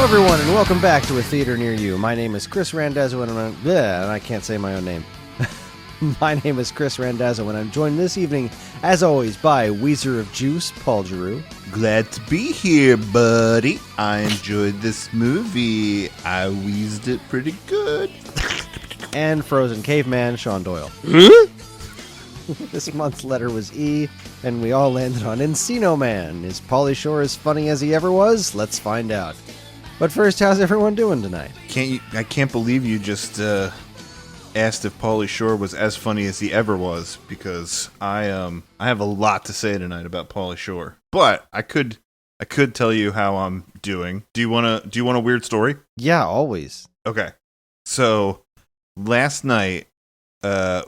everyone, and welcome back to A Theater Near You. My name is Kris Randazzo, and I can't say my own name. My name is Kris Randazzo, and I'm joined this evening, as always, by Weezer of Juice, Paul Giroux. Glad to be here, buddy. I enjoyed this movie. I wheezed it pretty good. And Frozen Caveman, Sean Doyle. This month's letter was E, and we all landed on Encino Man. Is Pauly Shore as funny as he ever was? Let's find out. But first, how's everyone doing tonight? I can't believe you just asked if Pauly Shore was as funny as he ever was, because I have a lot to say tonight about Pauly Shore. But I could tell you how I'm doing. Do you want a weird story? Yeah, always. Okay. So last night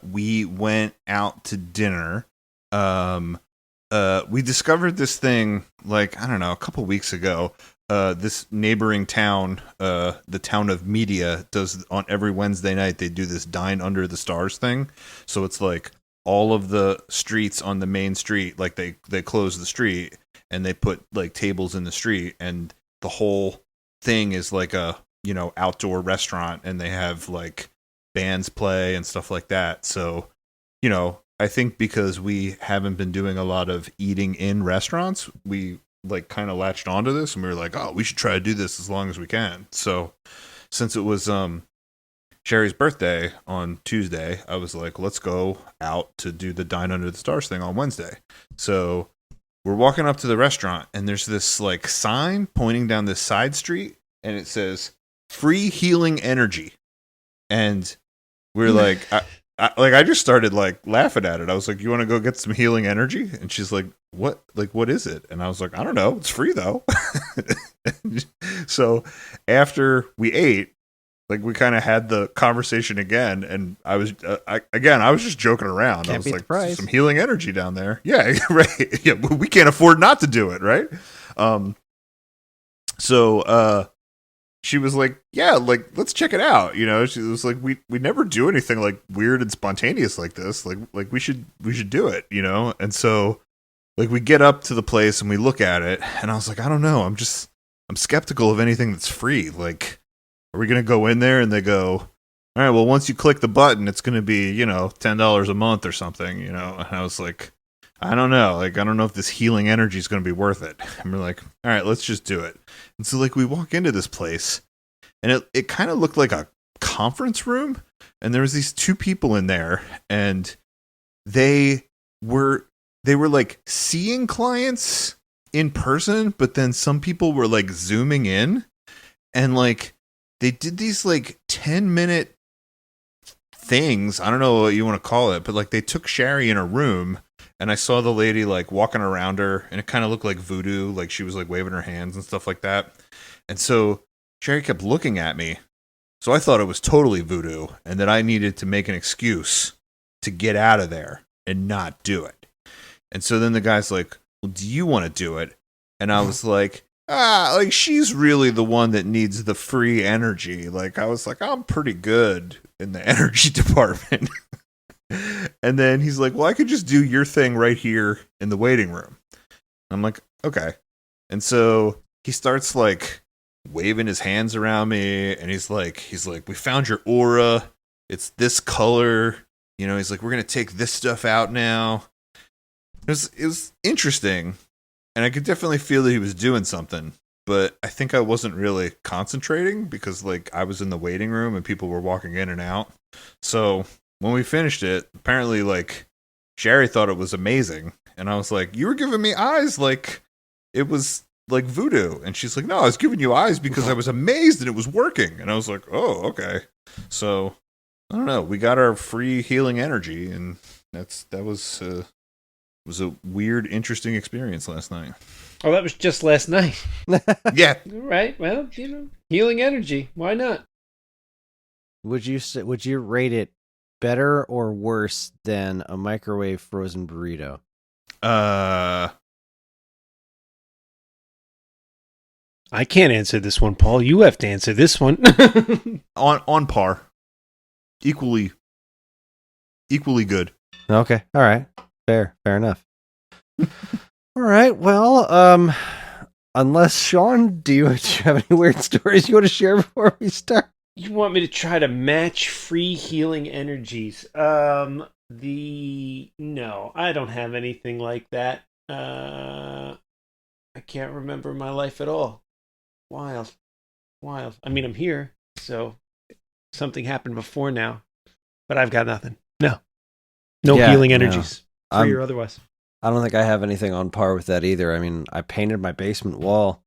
we went out to dinner. We discovered this thing, like, I don't know, a couple weeks ago. This neighboring town, the town of Media, does on every Wednesday night, they do this Dine Under the Stars thing. So it's like all of the streets on the main street, like they close the street and they put like tables in the street, and the whole thing is like a, outdoor restaurant, and they have like bands play and stuff like that. So, I think because we haven't been doing a lot of eating in restaurants, we like kind of latched onto this, and we were like, oh, we should try to do this as long as we can. So since it was Sherry's birthday on Tuesday, I was like, let's go out to do the Dine Under the Stars thing on Wednesday. So we're walking up to the restaurant, and there's this like sign pointing down this side street, and it says free healing energy. And we're like, I just started like laughing at it. I was like, you want to go get some healing energy? And she's like, what? Like, what is it? And I was like, I don't know. It's free though. So after we ate, like, we kind of had the conversation again, and I was just joking around. I was like, some healing energy down there. Yeah, right. Yeah, we can't afford not to do it, right? So she was like, yeah, like, let's check it out. She was like, we never do anything like weird and spontaneous like this. Like we should do it, And so, like, we get up to the place and we look at it, and I was like, I don't know. I'm skeptical of anything that's free. Like, are we going to go in there and they go, all right, well, once you click the button, it's going to be, $10 a month or something, And I was like, I don't know. Like, I don't know if this healing energy is going to be worth it. And we're like, all right, let's just do it. And so, like, we walk into this place, and it kind of looked like a conference room, and there was these two people in there, and they were like seeing clients in person, but then some people were like zooming in, and like they did these like 10-minute things. I don't know what you want to call it, but like they took Sherry in a room, and I saw the lady like walking around her, and it kind of looked like voodoo, like she was like waving her hands and stuff like that. And so Sherry kept looking at me. So I thought it was totally voodoo, and that I needed to make an excuse to get out of there and not do it. And so then the guy's like, well, do you want to do it? And I was like, like, she's really the one that needs the free energy. Like, I was like, I'm pretty good in the energy department. And then he's like, well, I could just do your thing right here in the waiting room. I'm like, okay. And so he starts like waving his hands around me, and he's like, we found your aura. It's this color. He's like, we're going to take this stuff out now. It was interesting, and I could definitely feel that he was doing something, but I think I wasn't really concentrating because, like, I was in the waiting room and people were walking in and out. So when we finished it, apparently, like, Sherry thought it was amazing, and I was like, you were giving me eyes like it was like voodoo. And she's like, no, I was giving you eyes because I was amazed that it was working. And I was like, oh, okay. So I don't know. We got our free healing energy, and that was a weird, interesting experience last night. Oh, that was just last night. Yeah. Right. Well, healing energy. Why not? Would you rate it better or worse than a microwave frozen burrito? I can't answer this one, Paul. You have to answer this one. on par. Equally good. Okay. All right. Fair enough. All right. Well, Unless, Sean, do you have any weird stories you want to share before we start? You want me to try to match free healing energies? No, I don't have anything like that. I can't remember my life at all. Wild. I mean, I'm here, so something happened before now, but I've got nothing. No healing energies, free or otherwise. I don't think I have anything on par with that either. I mean, I painted my basement wall,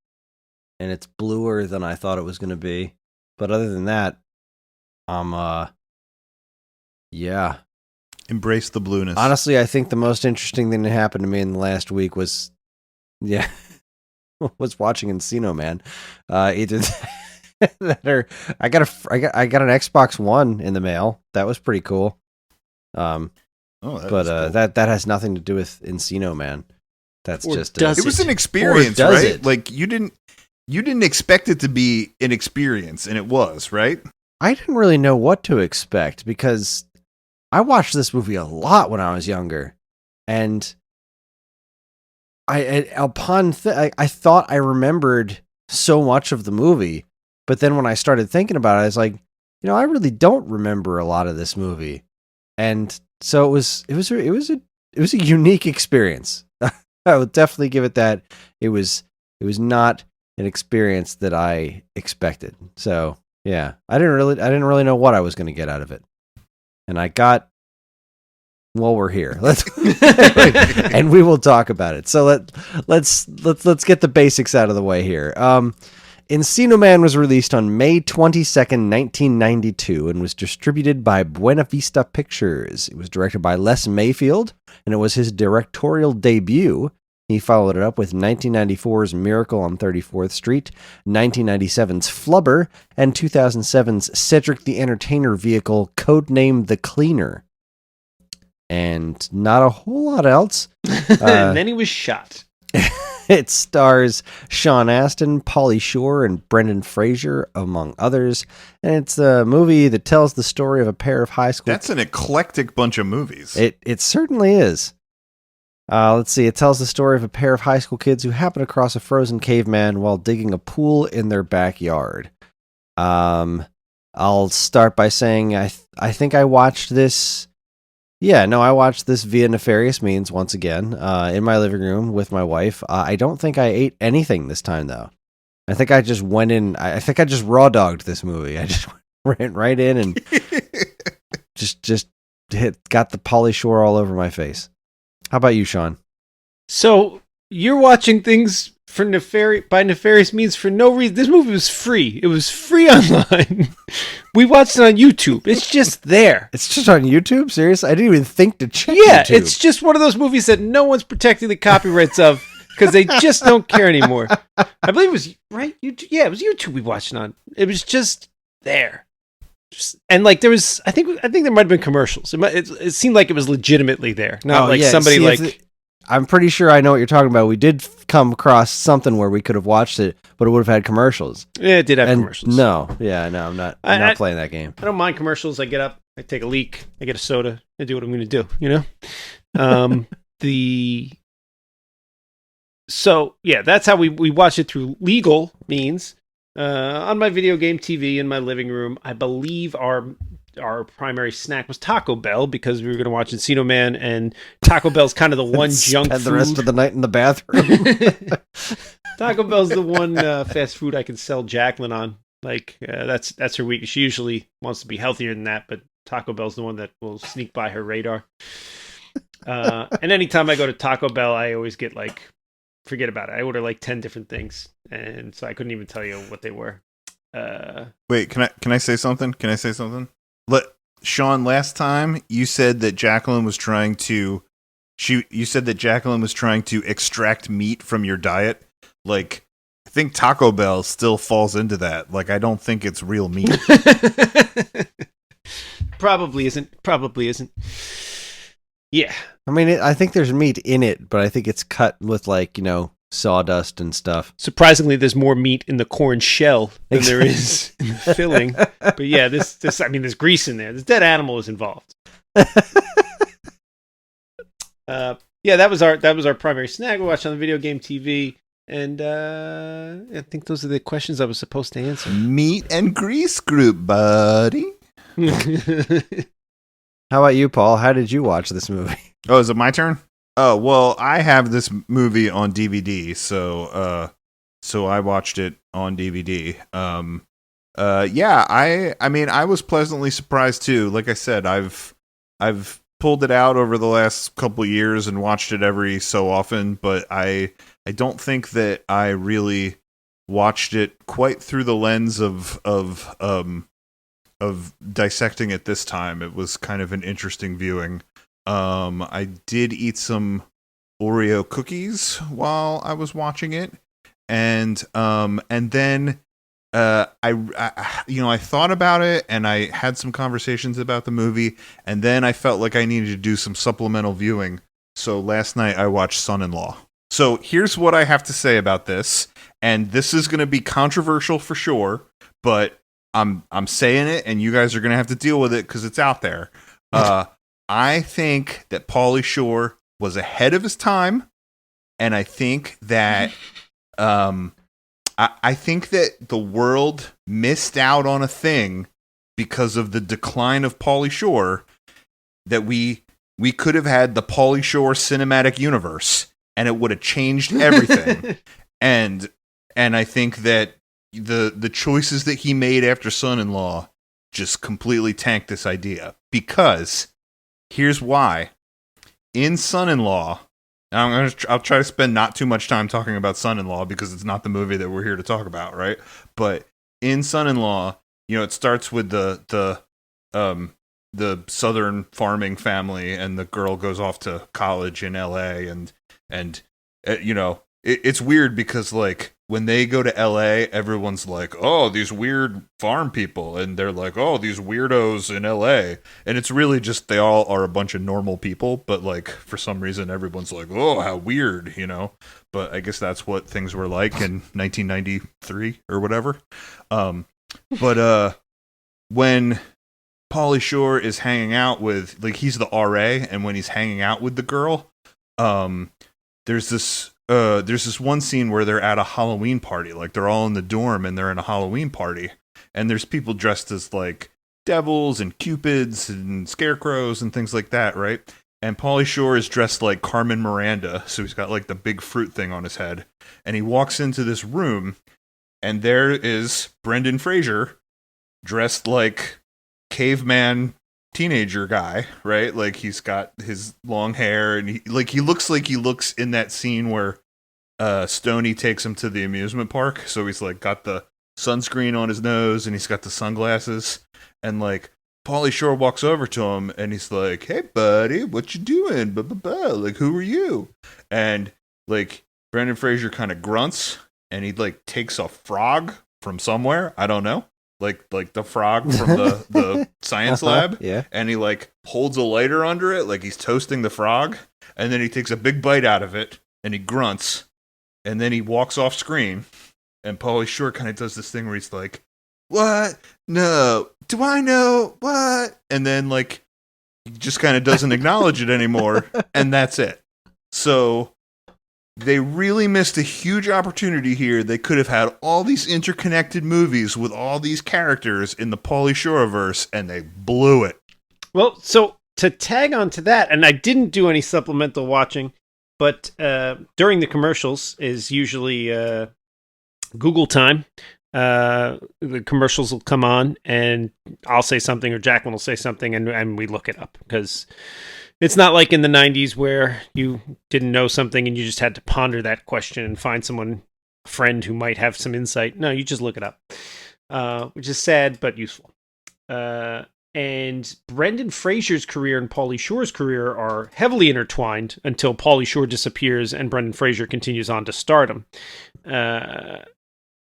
and it's bluer than I thought it was going to be. But other than that, yeah. Embrace the blueness. Honestly, I think the most interesting thing that happened to me in the last week was watching Encino Man. Either that or I got an Xbox One in the mail. That was pretty cool. Cool. That has nothing to do with Encino Man. That's or just it was an experience, right? It? Like you didn't expect it to be an experience, and it was, right? I didn't really know what to expect because I watched this movie a lot when I was younger, and I thought I remembered so much of the movie, but then when I started thinking about it, I was like, I really don't remember a lot of this movie, and so it was a unique experience. I would definitely give it that. It was not an experience that I expected. So yeah, I didn't really know what I was going to get out of it, and I got. Well, we're here. And we will talk about it. So let's get the basics out of the way here. Encino Man was released on May 22nd, 1992, and was distributed by Buena Vista Pictures. It was directed by Les Mayfield, and it was his directorial debut. He followed it up with 1994's Miracle on 34th Street, 1997's Flubber, and 2007's Cedric the Entertainer vehicle, codenamed The Cleaner. And not a whole lot else. And then he was shot. It stars Sean Aastin, Pauly Shore, and Brendan Fraser, among others. And it's a movie that tells the story of a pair of high school... That's an eclectic bunch of movies. It certainly is. Let's see. It tells the story of a pair of high school kids who happen across a frozen caveman while digging a pool in their backyard. I'll start by saying I think I watched this... I watched this via nefarious means once again in my living room with my wife. I don't think I ate anything this time, though. I think I just went in. I think I just raw dogged this movie. I just went right in and just got the Pauly Shore all over my face. How about you, Sean? So you're watching things by nefarious means for no reason. This movie was free. It was free online. We watched it on YouTube. It's just there. It's just on YouTube? Seriously? I didn't even think to check Yeah, YouTube. It's just one of those movies that no one's protecting the copyrights of because they just don't care anymore. I believe it was, right? YouTube? Yeah, it was YouTube we watched it on. It was just there. And like there was, I think there might have been commercials. It seemed like it was legitimately there. Not somebody like... I'm pretty sure I know what you're talking about. We did come across something where we could have watched it, but it would have had commercials. Yeah, it did have commercials. I'm not playing that game. I don't mind commercials. I get up, I take a leak, I get a soda, I do what I'm going to do, So, yeah, that's how we watch it through legal means. On my video game TV in my living room, I believe our primary snack was Taco Bell because we were going to watch Encino Man, and Taco Bell's kind of the one junk food. The rest of the night in the bathroom. Taco Bell's the one fast food I can sell Jacqueline on. Like that's her week. She usually wants to be healthier than that, but Taco Bell's the one that will sneak by her radar. And anytime I go to Taco Bell, I always get forget about it. I order 10 different things, and so I couldn't even tell you what they were. Wait, can I say something? Sean, last time you said that Jacqueline was trying to extract meat from your diet. I think Taco Bell still falls into that. I don't think it's real meat. Probably isn't. Yeah. I mean, I think there's meat in it, but I think it's cut with sawdust and stuff. Surprisingly, there's more meat in the corn shell than there is in the filling. But yeah, there's grease in there. This dead animal is involved. That was our primary snack. We watched on the video game TV, And I think those are the questions I was supposed to answer. Meat and grease group, buddy. How about you, Paul? How did you watch this movie? Oh, is it my turn? Oh, well, I have this movie on DVD, so I watched it on DVD. Yeah, I mean, I was pleasantly surprised too. Like I said, I've pulled it out over the last couple years and watched it every so often, but I don't think that I really watched it quite through the lens of dissecting it this time. It was kind of an interesting viewing. I did eat some Oreo cookies while I was watching it, and then I thought about it, and I had some conversations about the movie, and then I felt like I needed to do some supplemental viewing. So last night I watched Son-in-Law. So here's what I have to say about this, and this is going to be controversial for sure, but I'm saying it, and you guys are going to have to deal with it because it's out there. I think that Pauly Shore was ahead of his time, and I think that I think that the world missed out on a thing because of the decline of Pauly Shore, that we could have had the Pauly Shore cinematic universe, and it would have changed everything. and I think that the choices that he made after Son-in-Law just completely tanked this idea, because here's why. In Son-in-Law, I'll try to spend not too much time talking about Son-in-Law because it's not the movie that we're here to talk about, right? But in Son-in-Law, it starts with the southern farming family, and the girl goes off to college in LA, and it's weird because, like, when they go to LA, everyone's like, oh, these weird farm people, and they're like, oh, these weirdos in LA, and it's really just they all are a bunch of normal people, but, like, for some reason everyone's like, oh, how weird, but I guess that's what things were like in 1993 or whatever. But when Pauly Shore is hanging out with, like, he's the RA, and when he's hanging out with the girl, there's this one scene where they're at a Halloween party. Like, they're all in the dorm and they're in a Halloween party, and there's people dressed as, like, devils and cupids and scarecrows and things like that, right? And Pauly Shore is dressed like Carmen Miranda, so he's got, like, the big fruit thing on his head, and he walks into this room, and there is Brendan Fraser dressed like caveman teenager guy, right? Like, he's got his long hair, and he looks in that scene where Stoney takes him to the amusement park. So he's, like, got the sunscreen on his nose, and he's got the sunglasses, and, like, Pauly Shore walks over to him, and he's like, hey buddy, what you doing? Blah, blah, blah. Like, who are you? And, like, Brendan Fraser kind of grunts, and he, like, takes a frog from somewhere, I don't know, like the frog from the science lab, yeah, and he, like, holds a lighter under it, like he's toasting the frog, and then he takes a big bite out of it, and he grunts, and then he walks off screen, and Pauly Shore kind of does this thing where he's like, what? No. Do I know? What? And then, like, he just kind of doesn't acknowledge it anymore, and that's it. So they really missed a huge opportunity here. They could have had all these interconnected movies with all these characters in the Pauly Shore-verse, and they blew it. Well, so to tag on to that, and I didn't do any supplemental watching, but during the commercials is usually Google time. The commercials will come on, and I'll say something, or Jacqueline will say something, and we look it up, because it's not like in the 90s where you didn't know something and you just had to ponder that question and find someone, a friend who might have some insight. No, you just look it up, which is sad but useful. And Brendan Fraser's career and Pauly Shore's career are heavily intertwined until Pauly Shore disappears and Brendan Fraser continues on to stardom.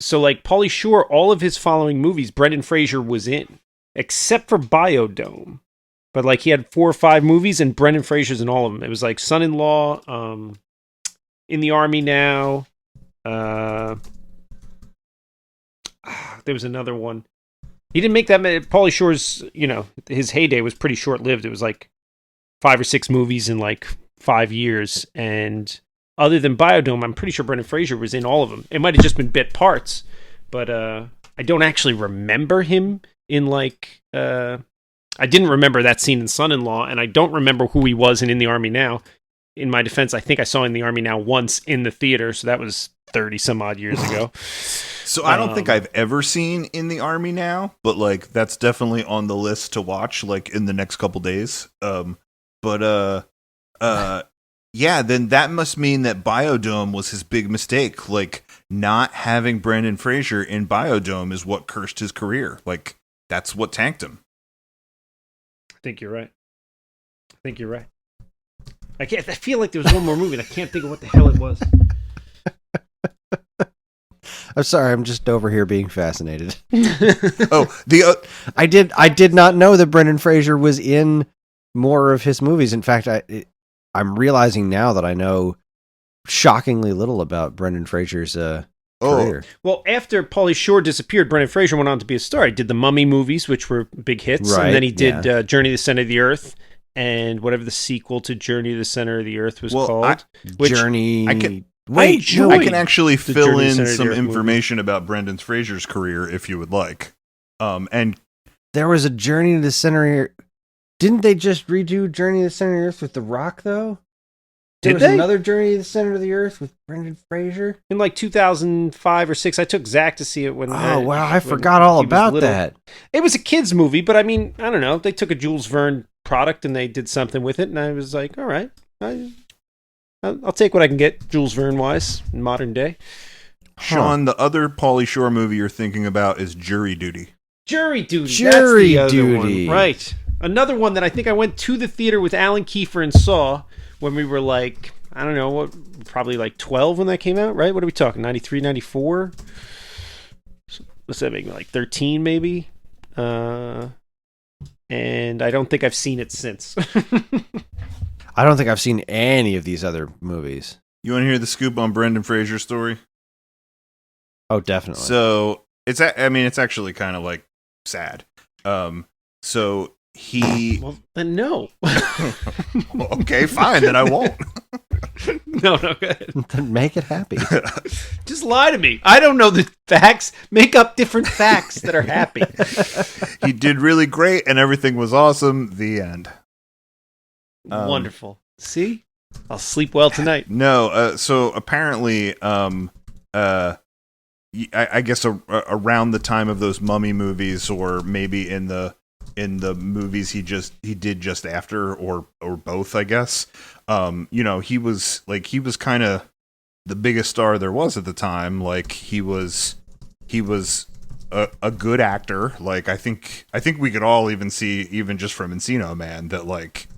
So, like, Pauly Shore, all of his following movies, Brendan Fraser was in, except for Biodome. But, like, he had 4 or 5 movies, and Brendan Fraser's in all of them. It was, like, Son-in-Law, In the Army Now. There was another one. He didn't make that many. Pauly Shore's, his heyday was pretty short-lived. It was, like, 5 or 6 movies in, like, 5 years. And other than Biodome, I'm pretty sure Brendan Fraser was in all of them. It might have just been bit parts, but I don't actually remember him in like. I didn't remember that scene in Son-in-Law, and I don't remember who he was in the Army Now. In my defense, I think I saw In the Army Now once in the theater, so that was 30 some odd years ago. So I don't think I've ever seen In the Army Now, but like that's definitely on the list to watch like in the next couple days. Yeah, then that must mean that Biodome was his big mistake. Like not having Brendan Fraser in Biodome is what cursed his career. Like that's what tanked him. I think you're right. I feel like there was one more movie, and I can't think of what the hell it was. I'm sorry, I'm just over here being fascinated. I did not know that Brendan Fraser was in more of his movies. In fact, I'm realizing now that I know shockingly little about Brendan Fraser's career. Well, after Pauly Shore disappeared, Brendan Fraser went on to be a star. He did the Mummy movies, which were big hits, right, and then he did Journey to the Center of the Earth, and whatever the sequel to Journey to the Center of the Earth was called. Journey. I can actually fill in some information about Brendan Fraser's career if you would like. And there was a Journey to the Center of the Earth. Didn't they just redo Journey to the Center of the Earth with The Rock, though? There was another Journey to the Center of the Earth with Brendan Fraser? In like 2005 or 6, I took Zach to see it when... I forgot all about that. It was a kid's movie, but I mean, I don't know. They took a Jules Verne product and they did something with it, and I was like, all right, I'll take what I can get Jules Verne-wise in modern day. Sean, the other Pauly Shore movie you're thinking about is Jury Duty. Jury Duty. That's the other one. Right. Another one that I think I went to the theater with Alan Kiefer and saw when we were like, I don't know, probably like 12 when that came out, right? What are we talking, 93, 94? What's that make me, like 13 maybe? And I don't think I've seen it since. I don't think I've seen any of these other movies. You want to hear the scoop on Brendan Fraser's story? Oh, definitely. So it's actually kind of like sad. So he. Well, then no. Okay, fine. Then I won't. No, go ahead. Then make it happy. Just lie to me. I don't know the facts. Make up different facts that are happy. He did really great, and everything was awesome. The end. Wonderful. See? I'll sleep well tonight. No, so apparently, I guess around the time of those Mummy movies, or maybe in the movies he did just after, or both, I guess. He was kind of the biggest star there was at the time. Like he was a good actor. Like I think we could all even see, even just from Encino Man, that like.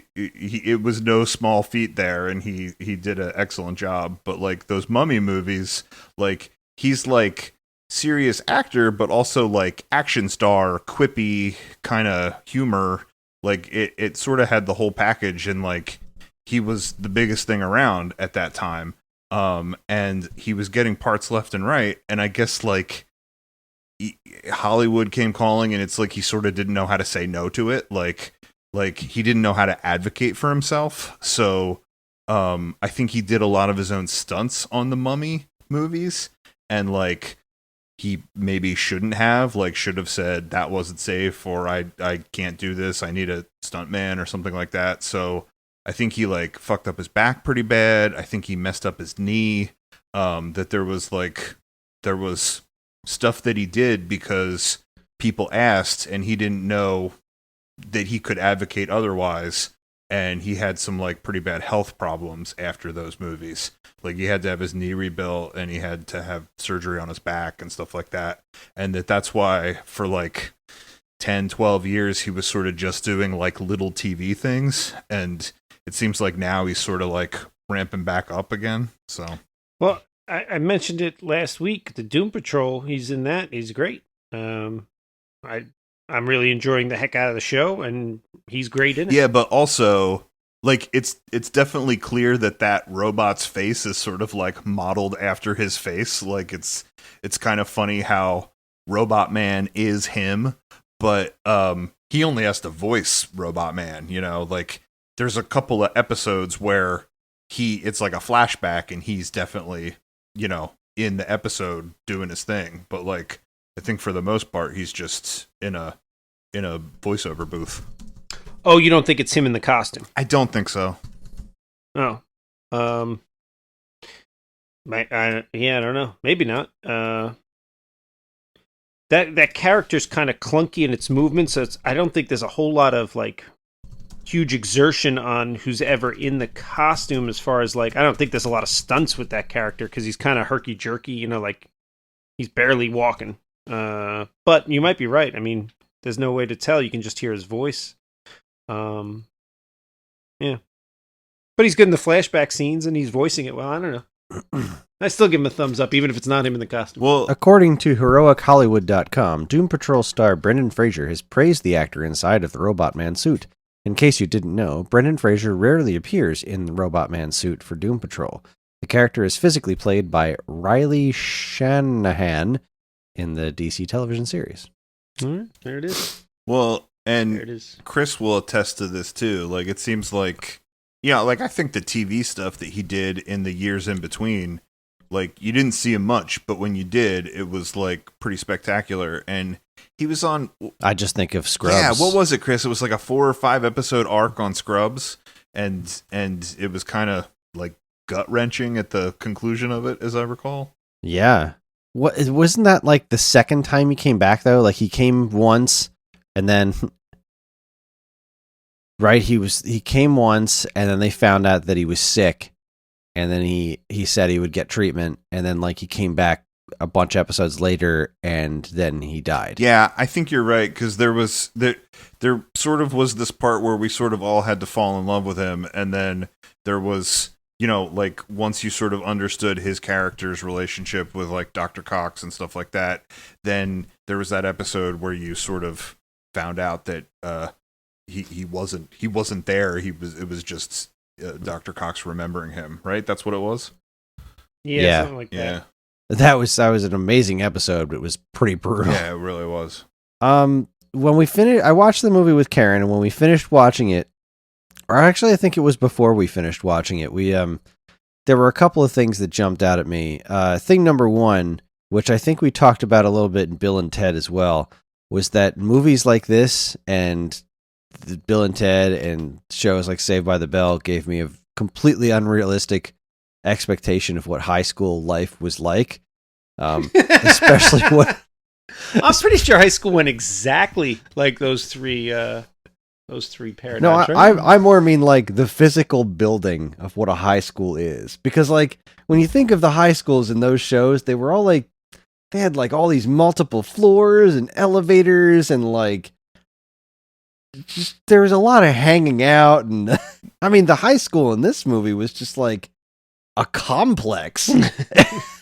It was no small feat there, and he did an excellent job. But like those Mummy movies, like he's like serious actor, but also like action star, quippy kind of humor. Like it sort of had the whole package, and like he was the biggest thing around at that time. And he was getting parts left and right, and I guess like. Hollywood came calling, and it's like he sort of didn't know how to say no to it. Like he didn't know how to advocate for himself. So I think he did a lot of his own stunts on the Mummy movies, and like he maybe should have said that wasn't safe, or I can't do this, I need a stuntman or something like that. So I think he like fucked up his back pretty bad. I think he messed up his knee. That there was stuff that he did because people asked, and he didn't know that he could advocate otherwise, and he had some like pretty bad health problems after those movies. Like he had to have his knee rebuilt, and he had to have surgery on his back and stuff like that, and that's why for like 10-12 years he was sort of just doing like little TV things, and it seems like now he's sort of like ramping back up again. So well, I mentioned it last week. The Doom Patrol, he's in that. He's great. I'm really enjoying the heck out of the show, and he's great in it. Yeah, but also, like, it's definitely clear that robot's face is sort of like modeled after his face. Like, it's kind of funny how Robot Man is him, but he only has to voice Robot Man. Like, there's a couple of episodes where it's like a flashback and he's definitely, you know, in the episode doing his thing. But like, I think for the most part, he's just in a voiceover booth. Oh, you don't think it's him in the costume? I don't think so. Oh, I don't know. Maybe not. That character's kind of clunky in its movements, so I don't think there's a whole lot of like huge exertion on who's ever in the costume. As far as like, I don't think there's a lot of stunts with that character because he's kind of herky jerky. You know, like he's barely walking. But you might be right. I mean, there's no way to tell. You can just hear his voice. Yeah. But he's good in the flashback scenes, and he's voicing it well. I don't know. I still give him a thumbs up, even if it's not him in the costume. Well, According to HeroicHollywood.com, Doom Patrol star Brendan Fraser has praised the actor inside of the Robot Man suit. In case you didn't know, Brendan Fraser rarely appears in the Robot Man suit for Doom Patrol. The character is physically played by Riley Shanahan in the DC television series. There it is. well, There it and is. Kris will attest to this too. Like, it seems like, you know, like I think the TV stuff that he did in the years in between, like you didn't see him much, but when you did, it was like pretty spectacular. And he was on, I just think of Scrubs. yeah, what was it, Kris? It was like a 4 or 5 episode arc on Scrubs, and it was kind of like gut wrenching at the conclusion of it, as I recall. Yeah. Wasn't that like the second time he came back though? Like he came once and then right, he came once and then they found out that he was sick and then he said he would get treatment and then like he came back a bunch of episodes later and then he died. Yeah, I think you're right, because there sort of was this part where we sort of all had to fall in love with him, and then there was, you know, like once you sort of understood his character's relationship with like Dr. Cox and stuff like that, then there was that episode where you sort of found out that he wasn't there. It was just Dr. Cox remembering him, right? That's what it was. Yeah. Something like that. Yeah. That was an amazing episode, but it was pretty brutal. Yeah, it really was. When we finished, I watched the movie with Karen, and when we finished watching it, or actually, I think it was before we finished watching it, we there were a couple of things that jumped out at me. Thing number one, which I think we talked about a little bit in Bill and Ted as well, was that movies like this and Bill and Ted and shows like Saved by the Bell gave me a completely unrealistic expectation of what high school life was like, especially what I'm pretty sure high school went exactly like those three paradigms. no, right? I more mean like the physical building of what a high school is, because like when you think of the high schools in those shows, they were all like they had like all these multiple floors and elevators and like just, there was a lot of hanging out, and I mean the high school in this movie was just like a complex.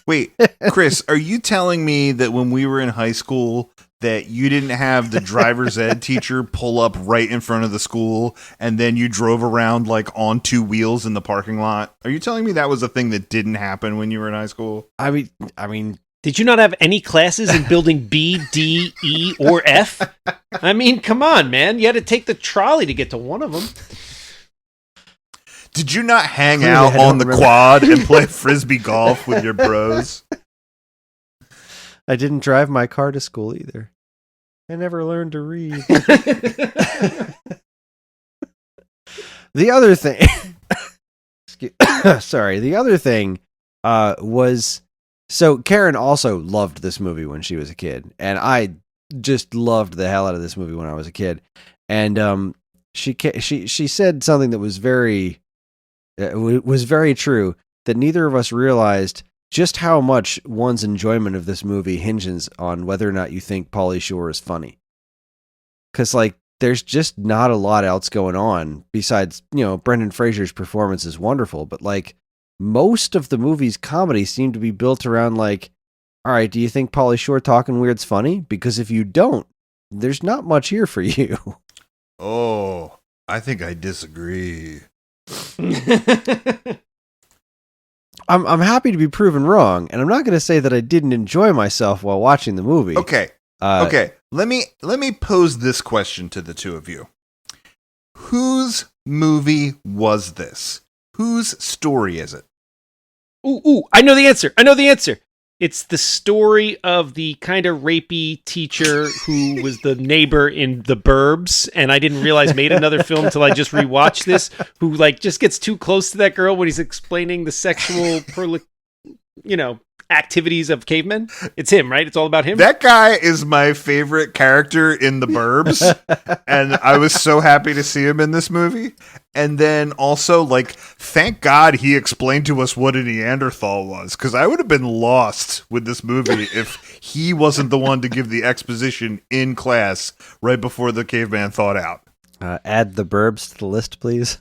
Wait, Kris, are you telling me that when we were in high school that you didn't have the driver's ed teacher pull up right in front of the school and then you drove around like on 2 wheels in the parking lot? Are you telling me that was a thing that didn't happen when you were in high school? I mean, Did you not have any classes in building B, D, E, or F? I mean, come on, man. You had to take the trolley to get to one of them. Did you not hang Clearly, out I don't on the remember. quad and play frisbee golf with your bros? I didn't drive my car to school either. I never learned to read. The other thing, sorry, the other thing was, so Karen also loved this movie when she was a kid, and I just loved the hell out of this movie when I was a kid. And she said something that was very true, that neither of us realized just how much one's enjoyment of this movie hinges on whether or not you think Pauly Shore is funny. Because, like, there's just not a lot else going on besides, you know, Brendan Fraser's performance is wonderful, but, like, most of the movie's comedy seemed to be built around, like, all right, do you think Pauly Shore talking weird's funny? Because if you don't, there's not much here for you. Oh, I think I disagree. I'm happy to be proven wrong, and I'm not going to say that I didn't enjoy myself while watching the movie. Okay. Okay. Let me pose this question to the two of you. Whose movie was this? Whose story is it? Ooh, I know the answer. It's the story of the kind of rapey teacher who was the neighbor in The Burbs, and I didn't realize made another film until I just rewatched this, who like just gets too close to that girl when he's explaining the sexual activities of cavemen. It's him, right? It's all about him. That guy is my favorite character in The Burbs, and I was so happy to see him in this movie. And then also, like, thank God he explained to us what a Neanderthal was, because I would have been lost with this movie if he wasn't the one to give the exposition in class right before the caveman thawed out. Add The Burbs to the list, please.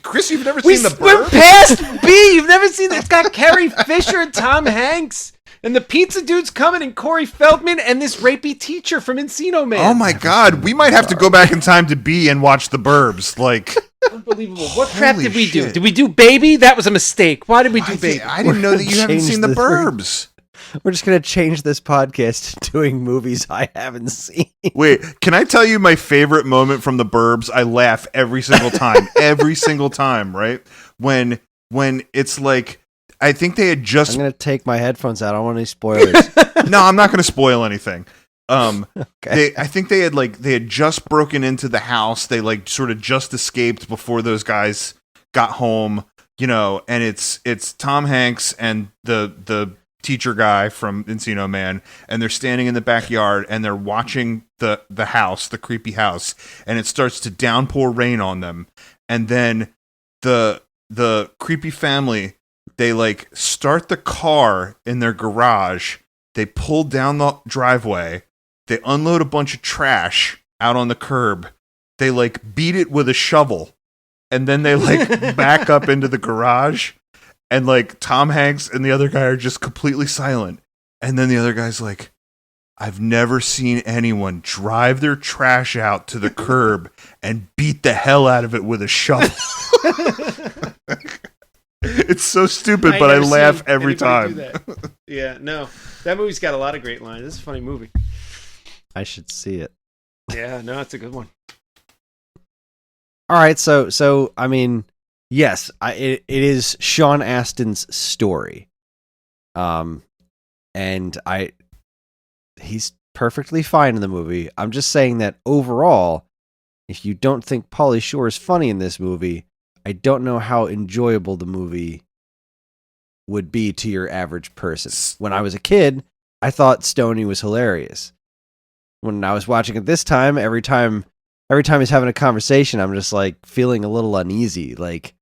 Chris, you've never seen The Burbs? We're past B. You've never seen that? It's got Carrie Fisher and Tom Hanks. And the pizza dude's coming, and Corey Feldman, and this rapey teacher from Encino Man. Oh my God, we might have to go back in time to B and watch The Burbs. Like, unbelievable. What crap holy did we do? shit. Did we do Baby? That was a mistake. Why did we do Baby? I didn't know that you haven't seen The Burbs. We're just going to change this podcast to doing movies I haven't seen. Wait, can I tell you my favorite moment from The Burbs? I laugh every single time. Every single time, right? When it's like, I think they had just... I'm going to take my headphones out. I don't want any spoilers. No, I'm not going to spoil anything. Okay. I think they had just broken into the house. They like sort of just escaped before those guys got home, and it's Tom Hanks and the teacher guy from Encino Man, and they're standing in the backyard and they're watching the house, the creepy house, and it starts to downpour rain on them. And then the creepy family, they like start the car in their garage, they pull down the driveway, they unload a bunch of trash out on the curb, they like beat it with a shovel, and then they like back up into the garage, and like Tom Hanks and the other guy are just completely silent. And then the other guy's like, I've never seen anyone drive their trash out to the curb and beat the hell out of it with a shovel. It's so stupid, but I laugh every time. Yeah, no. That movie's got a lot of great lines. It's a funny movie. I should see it. Yeah, no, it's a good one. All right, so I mean, yes, it is Sean Astin's story. And he's perfectly fine in the movie. I'm just saying that overall, if you don't think Pauly Shore is funny in this movie, I don't know how enjoyable the movie would be to your average person. When I was a kid, I thought Stoney was hilarious. When I was watching it this time, every time he's having a conversation, I'm just like feeling a little uneasy. Like,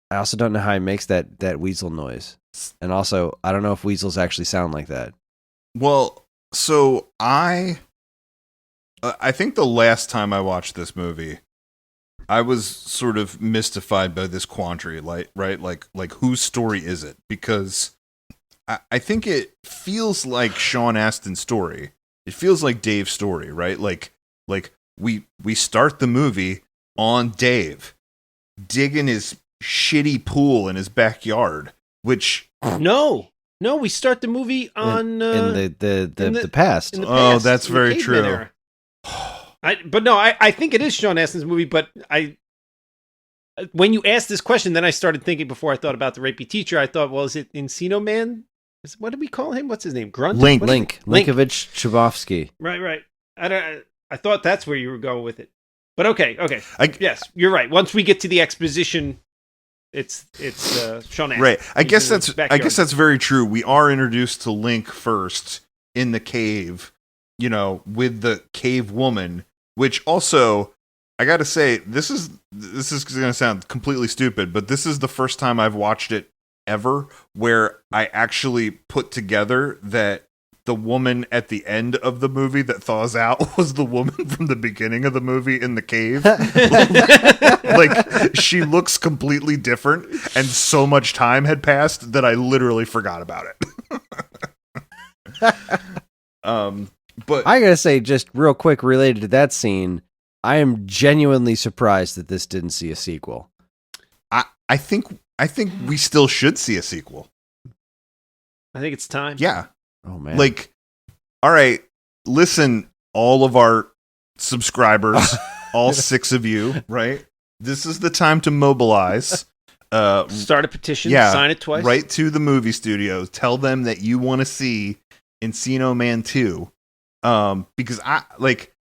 I also don't know how he makes that weasel noise. And also, I don't know if weasels actually sound like that. Well, so I think the last time I watched this movie, I was sort of mystified by this quandary, right? Like whose story is it? Because I think it feels like Sean Astin's story. It feels like Dave's story, right? Like we start the movie on Dave digging his shitty pool in his backyard, which No, we start the movie on in the past. in the Oh, past, that's in the very caveman true. era. I think it is Sean Astin's movie, but when you asked this question, then I started thinking before I thought about the rapey teacher. I thought, well, is it Encino Man? What did we call him? What's his name? Grunt? Linkovich Chabovsky. Right. I thought that's where you were going with it. But okay. Yes, you're right. Once we get to the exposition, it's Sean Astin. Right. I guess He's in the backyard. that's very true. We are introduced to Link first in the cave, with the cave woman, which also, I got to say, this is going to sound completely stupid, but this is the first time I've watched it ever where I actually put together that the woman at the end of the movie that thaws out was the woman from the beginning of the movie in the cave. Like, she looks completely different, and so much time had passed that I literally forgot about it. But I gotta say, just real quick, related to that scene, I am genuinely surprised that this didn't see a sequel. I think we still should see a sequel. I think it's time. Yeah. Oh man! Like, all right, listen, all of our subscribers, all 6 of you, right? this is the time to mobilize. Start a petition, sign it twice. Right to the movie studios. Tell them that you want to see Encino Man 2. Because I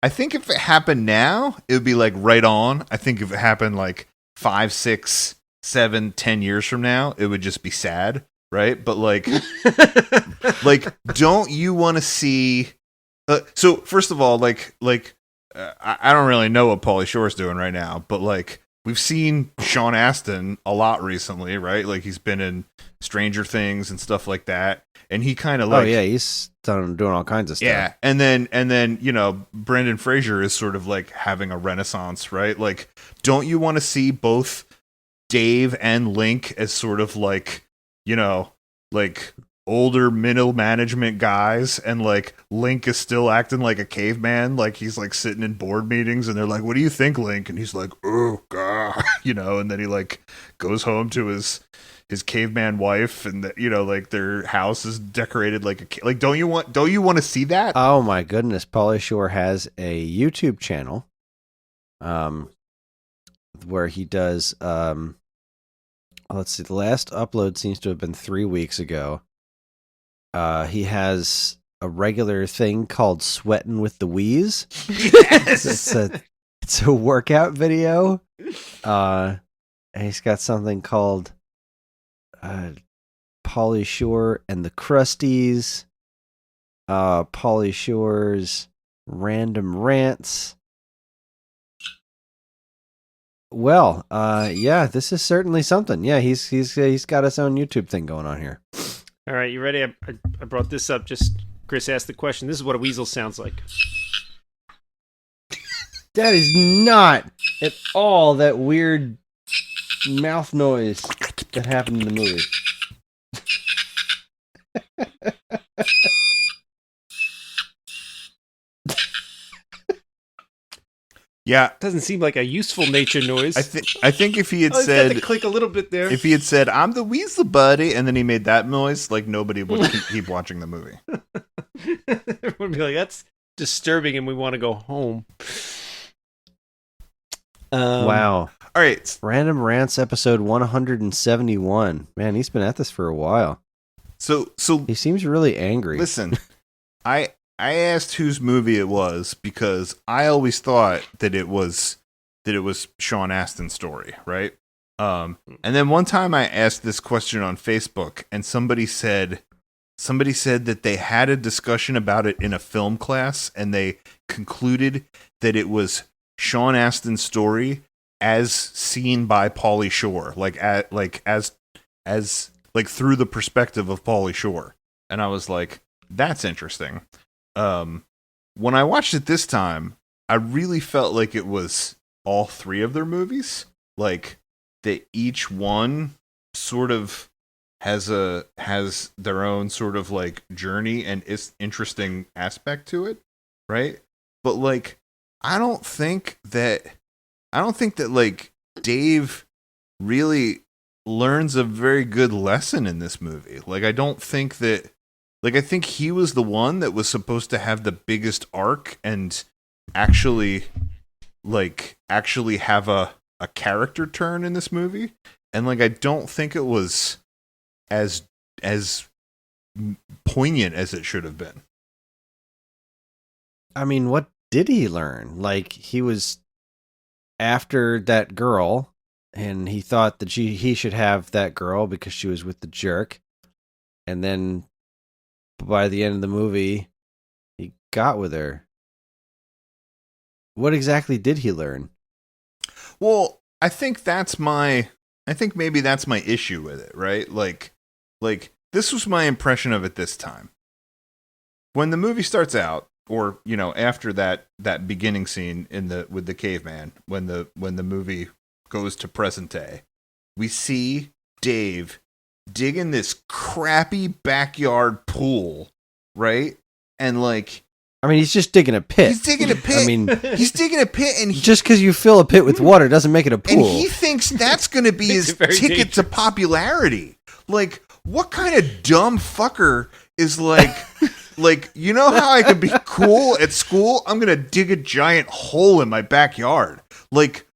think if it happened now, it would be like right on. I think if it happened like 5, 6, 7, 10 years from now, it would just be sad, right? But like, don't you want to see? So first of all, I don't really know what Pauly Shore's doing right now, but like we've seen Sean Astin a lot recently, right? Like he's been in Stranger Things and stuff like that, and he kind of he's doing all kinds of stuff. Yeah, and then Brendan Fraser is sort of like having a renaissance, right? Like, don't you want to see both Dave and Link as sort of like older middle management guys, and like Link is still acting like a caveman, like he's like sitting in board meetings and they're like, what do you think, Link? And he's like, oh god, and then he like goes home to his caveman wife, and like their house is decorated like don't you want to see that? Oh my goodness, Pauly Shore has a YouTube channel where he does let's see, the last upload seems to have been 3 weeks ago. He has a regular thing called Sweatin' with the Wheeze. Yes! It's a workout video. And he's got something called Pauly Shore and the Crusties. Pauly Shore's Random Rants. Well, this is certainly something. Yeah, he's got his own YouTube thing going on here. All right, you ready? I brought this up. Just Kris asked the question. This is what a weasel sounds like. That is not at all that weird mouth noise that happened in the movie. Yeah, doesn't seem like a useful nature noise. I think if he had said to click a little bit there, if he had said I'm the weasel buddy, and then he made that noise, like nobody would keep watching the movie. Everyone would be like, that's disturbing, and we want to go home. Wow. All right, Random Rants episode 171. Man, he's been at this for a while. So he seems really angry. Listen, I asked whose movie it was because I always thought that it was Sean Astin's story, right? And then one time I asked this question on Facebook, and somebody said that they had a discussion about it in a film class, and they concluded that it was Sean Astin's story as seen by Pauly Shore, as through the perspective of Pauly Shore. And I was like, that's interesting. When I watched it this time, I really felt like it was all three of their movies, like that each one sort of has their own sort of like journey and is interesting aspect to it, right? But like I don't think that like Dave really learns a very good lesson in this movie. Like I don't think that, like I think he was the one that was supposed to have the biggest arc and actually have a character turn in this movie. And like I don't think it was as poignant as it should have been. I mean, what did he learn? Like he was after that girl, and he thought that he should have that girl because she was with the jerk. And then by the end of the movie, he got with her. What exactly did he learn? Well, I think maybe that's my issue with it, right? Like this was my impression of it this time. When the movie starts out, or after that beginning scene with the caveman, when the movie goes to present day, we see Dave digging this crappy backyard pool, right? And like, I mean, he's just digging a pit. He's digging a pit. I mean, he's digging a pit, and just because you fill a pit with water doesn't make it a pool. And he thinks that's going to be his ticket to popularity. Like, what kind of dumb fucker is like, you know how I could be cool at school? I'm going to dig a giant hole in my backyard. Like,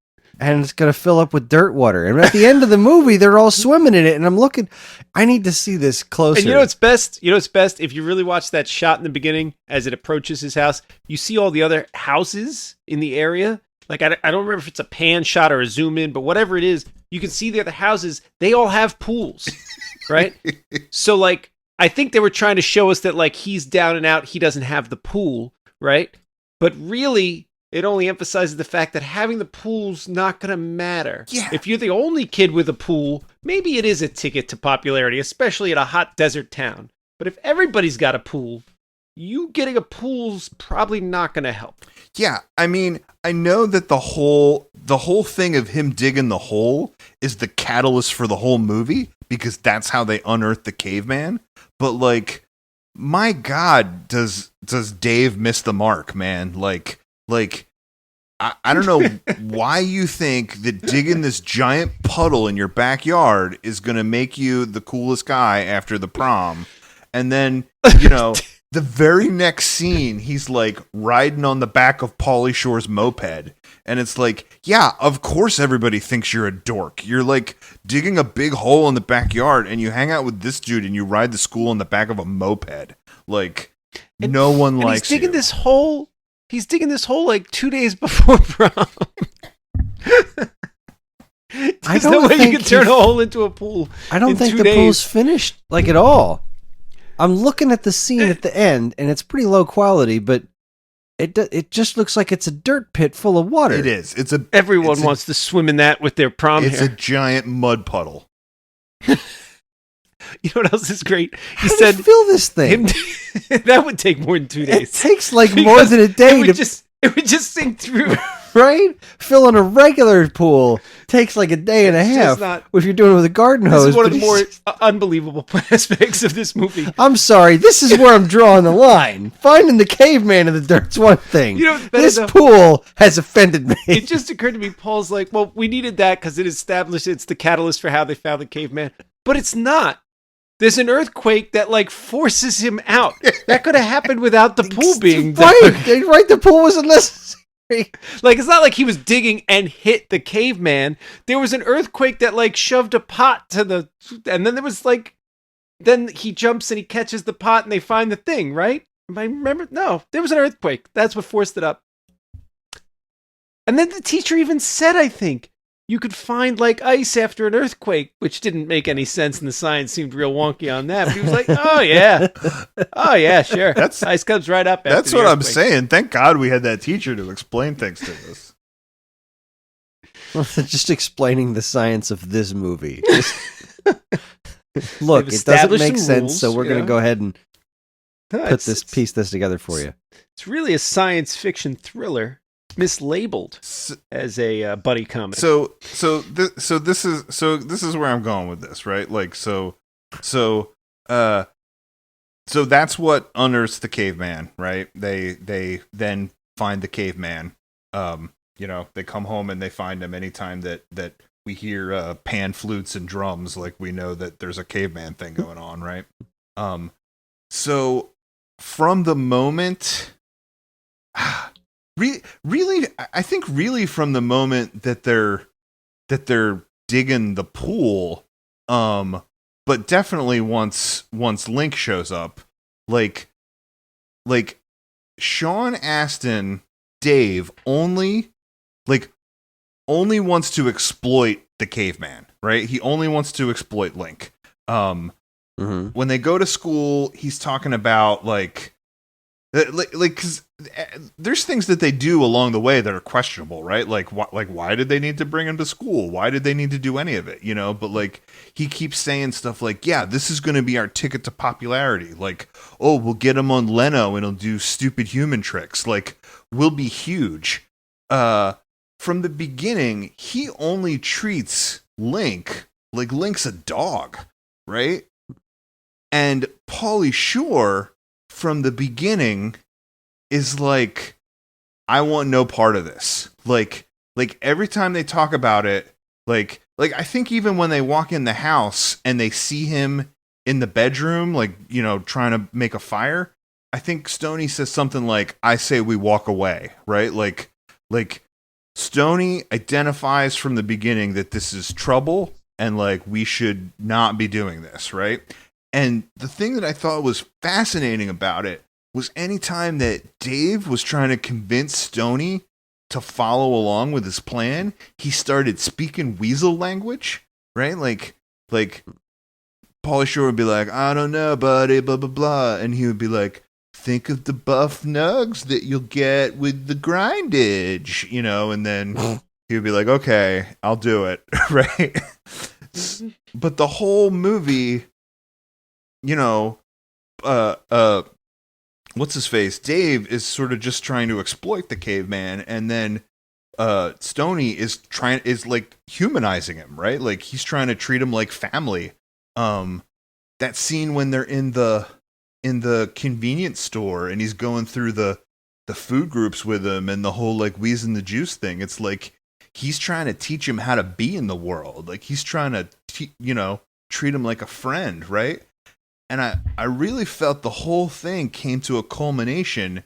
and it's going to fill up with dirt water. And at the end of the movie, they're all swimming in it. And I'm looking, I need to see this closer. And you know what's best? You know what's best? If you really watch that shot in the beginning as it approaches his house, you see all the other houses in the area. Like, I don't remember if it's a pan shot or a zoom in, but whatever it is, you can see the other houses. They all have pools, right? So, like, I think they were trying to show us that, like, he's down and out. He doesn't have the pool, right? But really, it only emphasizes the fact that having the pool's not going to matter. Yeah. If you're the only kid with a pool, maybe it is a ticket to popularity, especially in a hot desert town. But if everybody's got a pool, you getting a pool's probably not going to help. Yeah, I mean, I know that the whole thing of him digging the hole is the catalyst for the whole movie because that's how they unearthed the caveman. But like, my God, does Dave miss the mark, man? Like I don't know why you think that digging this giant puddle in your backyard is going to make you the coolest guy after the prom. And then, you know, the very next scene, he's like riding on the back of Pauly Shore's moped. And it's like, yeah, of course everybody thinks you're a dork. You're like digging a big hole in the backyard and you hang out with this dude and you ride to school on the back of a moped. Like, no one likes he's digging you. this hole. He's digging this hole like 2 days before prom. There's no way you can turn a hole into a pool. I don't think the pool's finished like at all. I'm looking at the scene at the end, and it's pretty low quality, but it just looks like it's a dirt pit full of water. It is. Everyone wants to swim in that with their prom It's hair. a giant mud puddle. You know what else is great? He How said, do you fill this thing? that would take more than 2 days. It takes like Because more than a day it would just sink through. right? Filling a regular pool takes like a day and a It's half. just not- if you're doing it with a garden This hose. is one of but the more unbelievable aspects of this movie. I'm sorry, this is where I'm drawing the line. Finding the caveman in the dirt's one thing. You know, this pool has offended me. It just occurred to me, Paul's like, well, we needed that because it established it's the catalyst for how they found the caveman. But it's not. There's an earthquake that like forces him out. That could have happened without the pool being dug. Right, the pool was unnecessary. Like, it's not like he was digging and hit the caveman. There was an earthquake that like shoved a pot to the, and then there was like, then he jumps and he catches the pot and they find the thing, right? I remember, no, there was an earthquake. That's what forced it up. And then the teacher even said, I think, you could find like ice after an earthquake, which didn't make any sense, and the science seemed real wonky on that. But he was like, "Oh yeah, sure. Ice comes right up." After That's the what I'm earthquake. saying. Thank God we had that teacher to explain things to us. Just explaining the science of this movie. Look, They've it doesn't make established some sense, rules, so we're going to go ahead and No, piece this together for you. It's really a science fiction thriller, mislabeled as a buddy comedy. So this is where I'm going with this, right? Like so that's what unearths the caveman, right? They then find the caveman. You know, they come home and they find him. Anytime that we hear pan flutes and drums, like we know that there's a caveman thing going on, right? So from the moment, really, I think really from the moment that they're digging the pool, but definitely once Link shows up, like Sean Astin, Dave only wants to exploit the caveman, right? He only wants to exploit Link. When they go to school, he's talking about like because there's things that they do along the way that are questionable, right? Like why did they need to bring him to school? Why did they need to do any of it? You know, but like he keeps saying stuff like, yeah, this is going to be our ticket to popularity. Like, oh, we'll get him on Leno and he'll do stupid human tricks. Like, we'll be huge. From the beginning, he only treats Link like Link's a dog, right? And Pauly Shore, from the beginning, is like, I want no part of this. Like every time they talk about it, like I think even when they walk in the house and they see him in the bedroom, like, you know, trying to make a fire, I think Stoney says something like, I say we walk away, right? Like Stoney identifies from the beginning that this is trouble and like we should not be doing this, right? And the thing that I thought was fascinating about it was anytime that Dave was trying to convince Stoney to follow along with his plan, he started speaking weasel language, right? Like Pauly Shore would be like, I don't know, buddy, blah, blah, blah. And he would be like, think of the buff nugs that you'll get with the grindage, you know? And then he would be like, okay, I'll do it, right? But the whole movie, you know, what's his face? Dave is sort of just trying to exploit the caveman, and then Stoney is like humanizing him, right? Like he's trying to treat him like family. That scene when they're in the convenience store and he's going through the food groups with him and the whole like wheezing the juice thing. It's like he's trying to teach him how to be in the world. Like he's trying to treat him like a friend, right? And I really felt the whole thing came to a culmination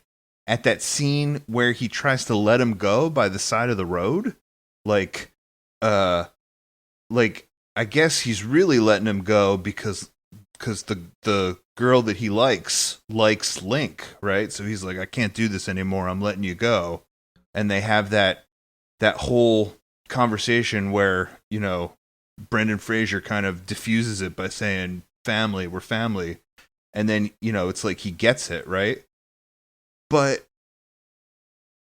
at that scene where he tries to let him go by the side of the road. Like I guess he's really letting him go because the girl that he likes Link, right? So he's like, I can't do this anymore. I'm letting you go. And they have that whole conversation where, you know, Brendan Fraser kind of diffuses it by saying, family, we're family. And then, you know, it's like he gets it, right? But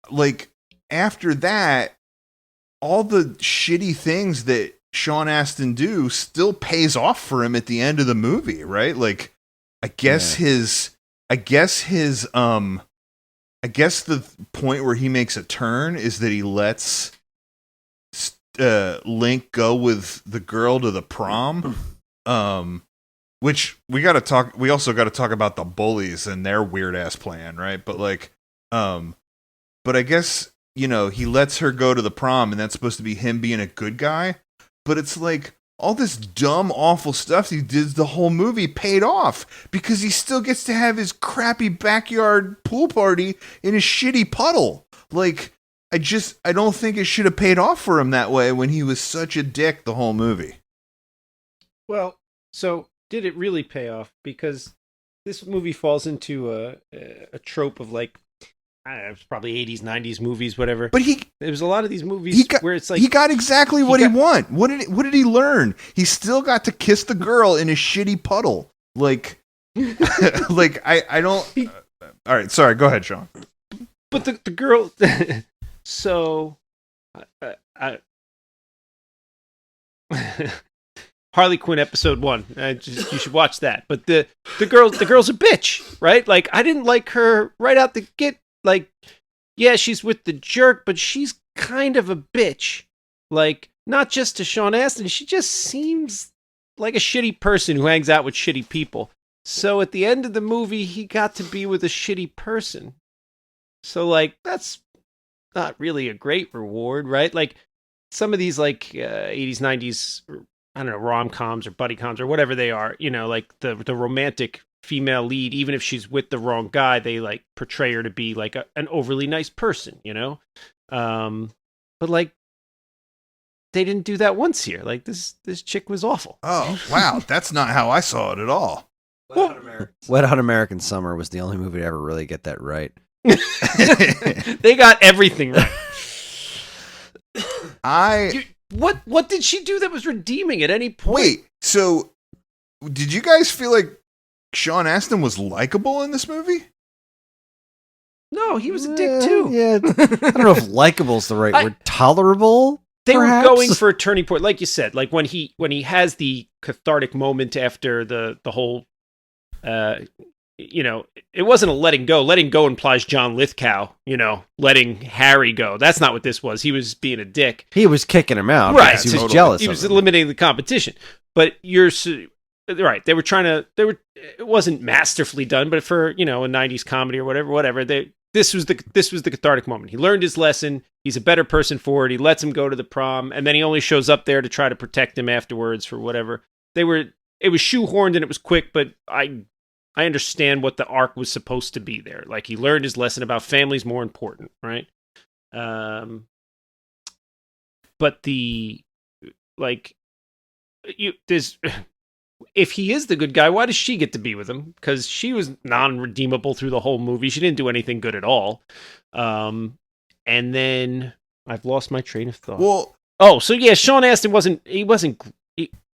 like after that, all the shitty things that Sean Astin do still pays off for him at the end of the movie, right? Like I guess the point where he makes a turn is that he lets Link go with the girl to the prom. Which we also got to talk about the bullies and their weird ass plan, right? But like but I guess, you know, he lets her go to the prom and that's supposed to be him being a good guy. But it's like all this dumb, awful stuff he did the whole movie paid off because he still gets to have his crappy backyard pool party in his shitty puddle. Like, I don't think it should have paid off for him that way when he was such a dick the whole movie. Well, so did it really pay off? Because this movie falls into a trope of like, I don't know, it's probably 80s, 90s movies, whatever. But there's a lot of these movies where it's like he got exactly what he wanted. What did he learn? He still got to kiss the girl in his shitty puddle. Like, like I don't. All right, sorry. Go ahead, Sean. But the girl. So, Harley Quinn episode 1. You should watch that. But the girl's a bitch, right? Like I didn't like her right out the get. Like, yeah, she's with the jerk, but she's kind of a bitch. Like, not just to Sean Astin, she just seems like a shitty person who hangs out with shitty people. So at the end of the movie, he got to be with a shitty person. So, like, that's not really a great reward, right? Like, some of these, like, 80s, 90s, I don't know, rom-coms or buddy-coms or whatever they are, you know, like, the romantic female lead, even if she's with the wrong guy, they like portray her to be like an overly nice person, you know? But like they didn't do that once here. Like this chick was awful. Oh, wow. That's not how I saw it at all. Wet Hot American Summer was the only movie to ever really get that right. They got everything right. What did she do that was redeeming at any point? Wait, so did you guys feel like Sean Astin was likable in this movie? No, he was a dick too. Yeah, I don't know if likable is the right word. Tolerable. They perhaps? were going for a turning point, like you said. Like when he has the cathartic moment after the whole, you know, it wasn't a letting go. Letting go implies John Lithgow, you know, letting Harry go. That's not what this was. He was being a dick. He was kicking him out, right? He was jealous. He was eliminating the competition. But right. They were trying to. It wasn't masterfully done, but for, you know, a 90s comedy or whatever. This was the cathartic moment. He learned his lesson. He's a better person for it. He lets him go to the prom, and then he only shows up there to try to protect him afterwards for whatever. It was shoehorned and it was quick, but I understand what the arc was supposed to be there. Like he learned his lesson about family's more important, right? but there's if he is the good guy, why does she get to be with him? Because she was non-redeemable through the whole movie. She didn't do anything good at all. And then I've lost my train of thought. Well, so yeah, Sean Astin wasn't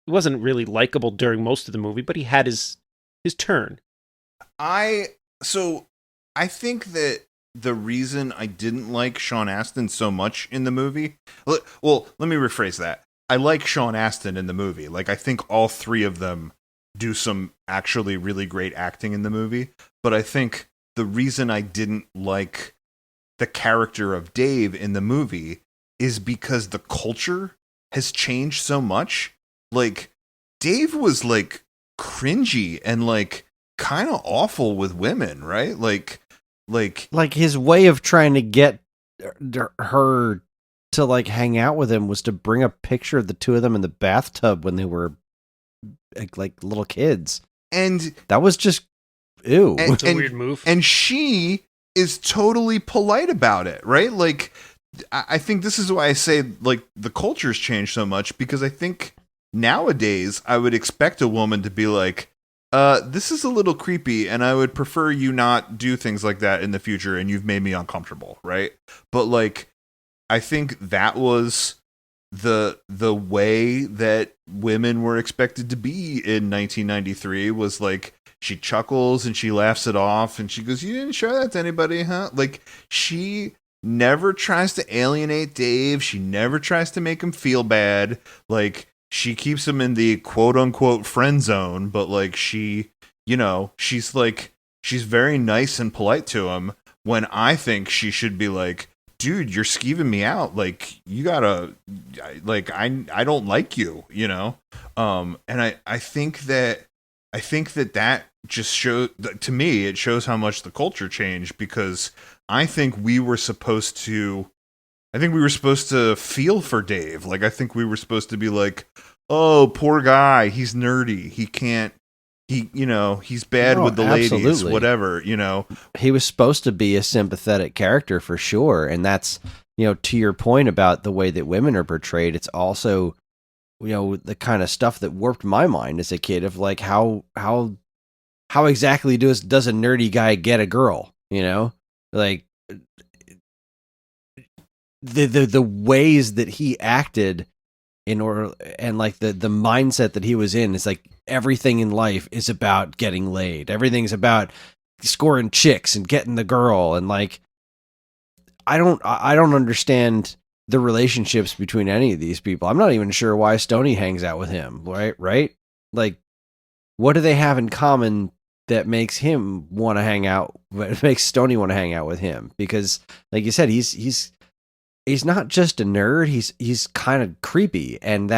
really likable during most of the movie, but he had his turn. I think that the reason I didn't like Sean Astin so much in the movie, well, let me rephrase that. I like Sean Astin in the movie. Like, I think all three of them do some actually really great acting in the movie. But I think the reason I didn't like the character of Dave in the movie is because the culture has changed so much. Like, Dave was like cringy and like kind of awful with women, right? Like his way of trying to get her to like hang out with him was to bring a picture of the two of them in the bathtub when they were like little kids, and that was just ew. It's a weird move. And she is totally polite about it, right? Like, I think this is why I say like the culture's changed so much, because I think nowadays I would expect a woman to be like, this is a little creepy and I would prefer you not do things like that in the future and you've made me uncomfortable, right? But like, I think that was the way that women were expected to be in 1993, was like, she chuckles and she laughs it off and she goes, "You didn't show that to anybody, huh?" Like, she never tries to alienate Dave. She never tries to make him feel bad. Like, she keeps him in the quote unquote friend zone, but like, she's very nice and polite to him, when I think she should be like, "Dude, you're skeeving me out. Like, you gotta, like, I don't like you, you know?" And I think that just shows, to me, it shows how much the culture changed, because I think we were supposed to feel for Dave. Like, I think we were supposed to be like, "Oh, poor guy. He's nerdy. He's bad with the absolutely. ladies, whatever, you know." He was supposed to be a sympathetic character for sure. And that's, to your point about the way that women are portrayed, it's also, the kind of stuff that warped my mind as a kid of like, how exactly does a nerdy guy get a girl, like the ways that he acted in order, and like the mindset that he was in is like, everything in life is about getting laid. Everything's about scoring chicks and getting the girl. And like, I don't understand the relationships between any of these people. I'm not even sure why Stoney hangs out with him. Right? Like, what do they have in common that makes him want to hang out? What makes Stoney want to hang out with him? Because like you said, he's not just a nerd. He's kind of creepy. And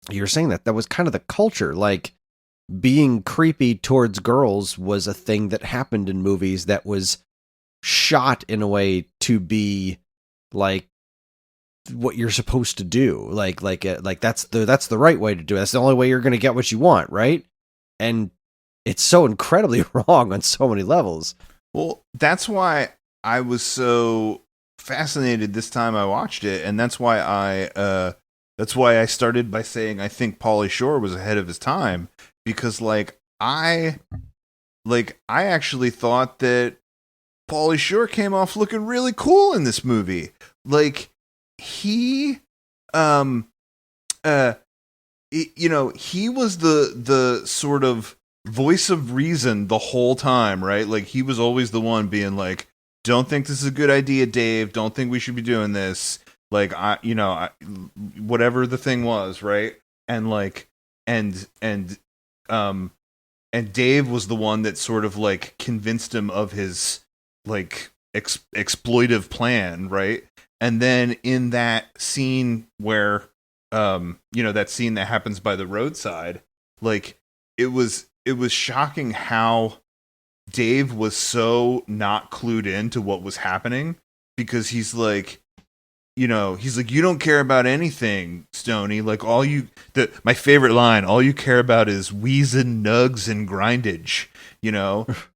you're saying that was kind of the culture. Like, being creepy towards girls was a thing that happened in movies, that was shot in a way to be like what you're supposed to do. Like that's the right way to do it. That's the only way you're going to get what you want, right? And it's so incredibly wrong on so many levels. Well, that's why I was so fascinated this time I watched it, and that's why I started by saying I think Pauly Shore was ahead of his time, because I actually thought that Pauly Shore came off looking really cool in this movie. Like, he he was the sort of voice of reason the whole time, right? Like, he was always the one being like, "Don't think this is a good idea, Dave. Don't think we should be doing this." Like, whatever the thing was, right? And like, and Dave was the one that sort of like convinced him of his like exploitive plan, right? And then in that scene where, that scene that happens by the roadside, like, it was shocking how Dave was so not clued into what was happening, because he's like, "You don't care about anything, Stoney. Like, my favorite line, all you care about is wheezing, nugs, and grindage,"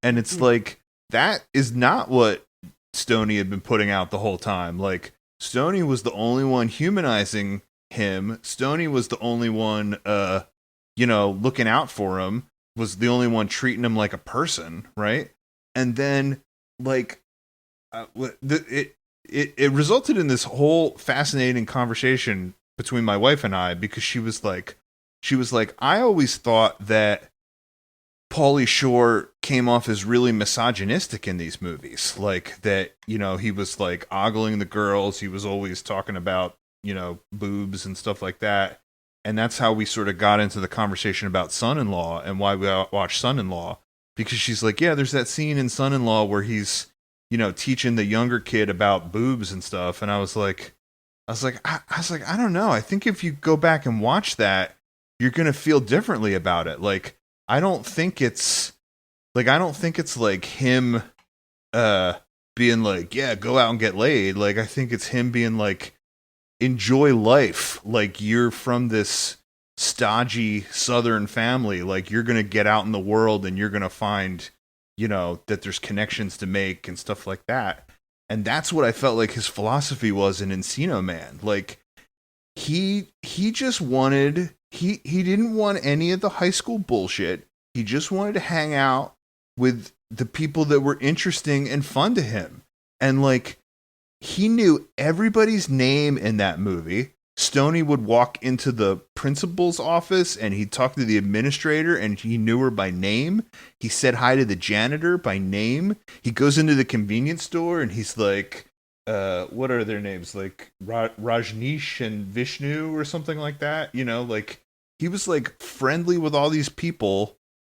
And it's like, that is not what Stoney had been putting out the whole time. Like, Stoney was the only one humanizing him. Stoney was the only one, looking out for him. Was the only one treating him like a person, right? And then, like, it resulted in this whole fascinating conversation between my wife and I, because she was like, I always thought that Pauly Shore came off as really misogynistic in these movies. Like that, he was like ogling the girls. He was always talking about, boobs and stuff like that. And that's how we sort of got into the conversation about Son-in-Law and why we watched Son-in-Law. Because she's like, yeah, there's that scene in Son-in-Law where he's, teaching the younger kid about boobs and stuff. And I was like, I don't know. I think if you go back and watch that, you're going to feel differently about it. Like, I don't think it's like him being like, yeah, go out and get laid. Like, I think it's him being like, enjoy life. Like, you're from this stodgy Southern family. Like, you're going to get out in the world and you're going to find, that there's connections to make and stuff like that. And that's what I felt like his philosophy was in Encino Man. Like, he just wanted, he didn't want any of the high school bullshit. He just wanted to hang out with the people that were interesting and fun to him. And like, he knew everybody's name in that movie. Stoney would walk into the principal's office and he'd talk to the administrator and he knew her by name. He said hi to the janitor by name. He goes into the convenience store and he's like, what are their names? Like Rajneesh and Vishnu or something like that. Like, he was like friendly with all these people.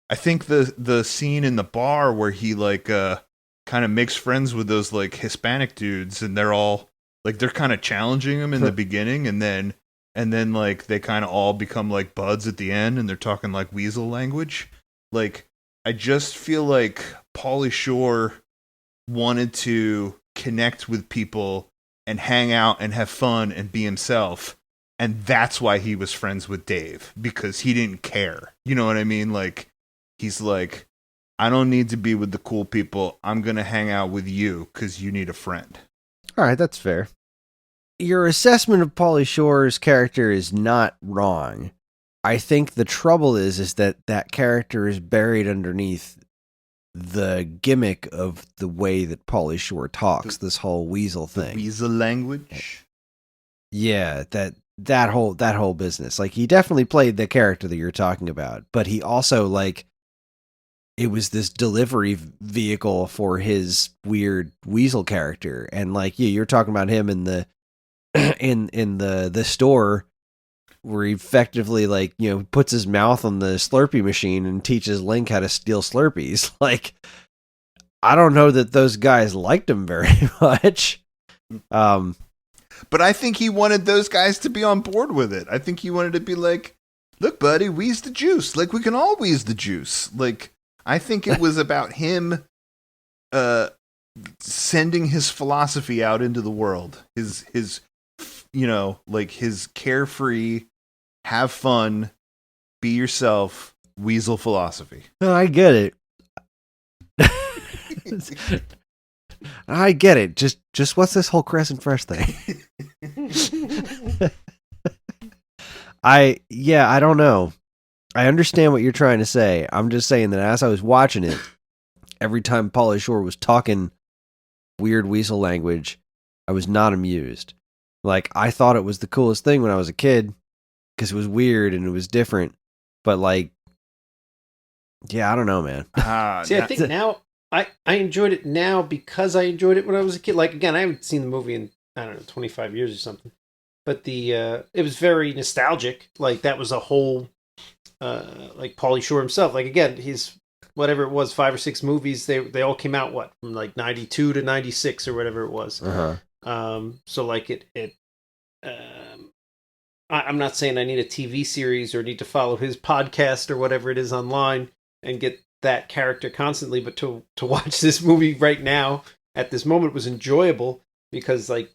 I think the scene in the bar where he like kind of makes friends with those like Hispanic dudes, and they're all like, they're kind of challenging him in the beginning, and then like they kind of all become like buds at the end, and they're talking like weasel language. Like, I just feel like Pauly Shore wanted to connect with people and hang out and have fun and be himself. And that's why he was friends with Dave, because he didn't care. You know what I mean? Like, he's like, I don't need to be with the cool people. I'm going to hang out with you because you need a friend. All right, that's fair. Your assessment of Pauly Shore's character is not wrong. I think the trouble is that character is buried underneath the gimmick of the way that Pauly Shore talks, this whole weasel thing. The weasel language? Yeah, that whole business. Like, he definitely played the character that you're talking about, but he also, like, it was this delivery vehicle for his weird weasel character. And like, you're talking about him in the in the store where he effectively, like, puts his mouth on the Slurpee machine and teaches Link how to steal Slurpees. Like, I don't know that those guys liked him very much. But I think he wanted those guys to be on board with it. I think he wanted to be like, look, buddy, wheeze the juice. Like, we can all wheeze the juice. Like, I think it was about him sending his philosophy out into the world. His like, his carefree, have fun, be yourself, weasel philosophy. No, I get it. I get it. Just what's this whole Crescent Fresh thing? I don't know. I understand what you're trying to say. I'm just saying that as I was watching it, every time Pauly Shore was talking weird weasel language, I was not amused. Like, I thought it was the coolest thing when I was a kid because it was weird and it was different. But like, yeah, I don't know, man. See, I think now I enjoyed it now because I enjoyed it when I was a kid. Like, again, I haven't seen the movie in, I don't know, 25 years or something. But it was very nostalgic. Like, that was a whole, like, Pauly Shore himself. Like, again, he's, whatever it was, 5 or 6 movies, they all came out, from like 92 to 96 or whatever it was. Uh-huh. So like I'm not saying I need a TV series or need to follow his podcast or whatever it is online and get that character constantly, but to watch this movie right now at this moment was enjoyable because like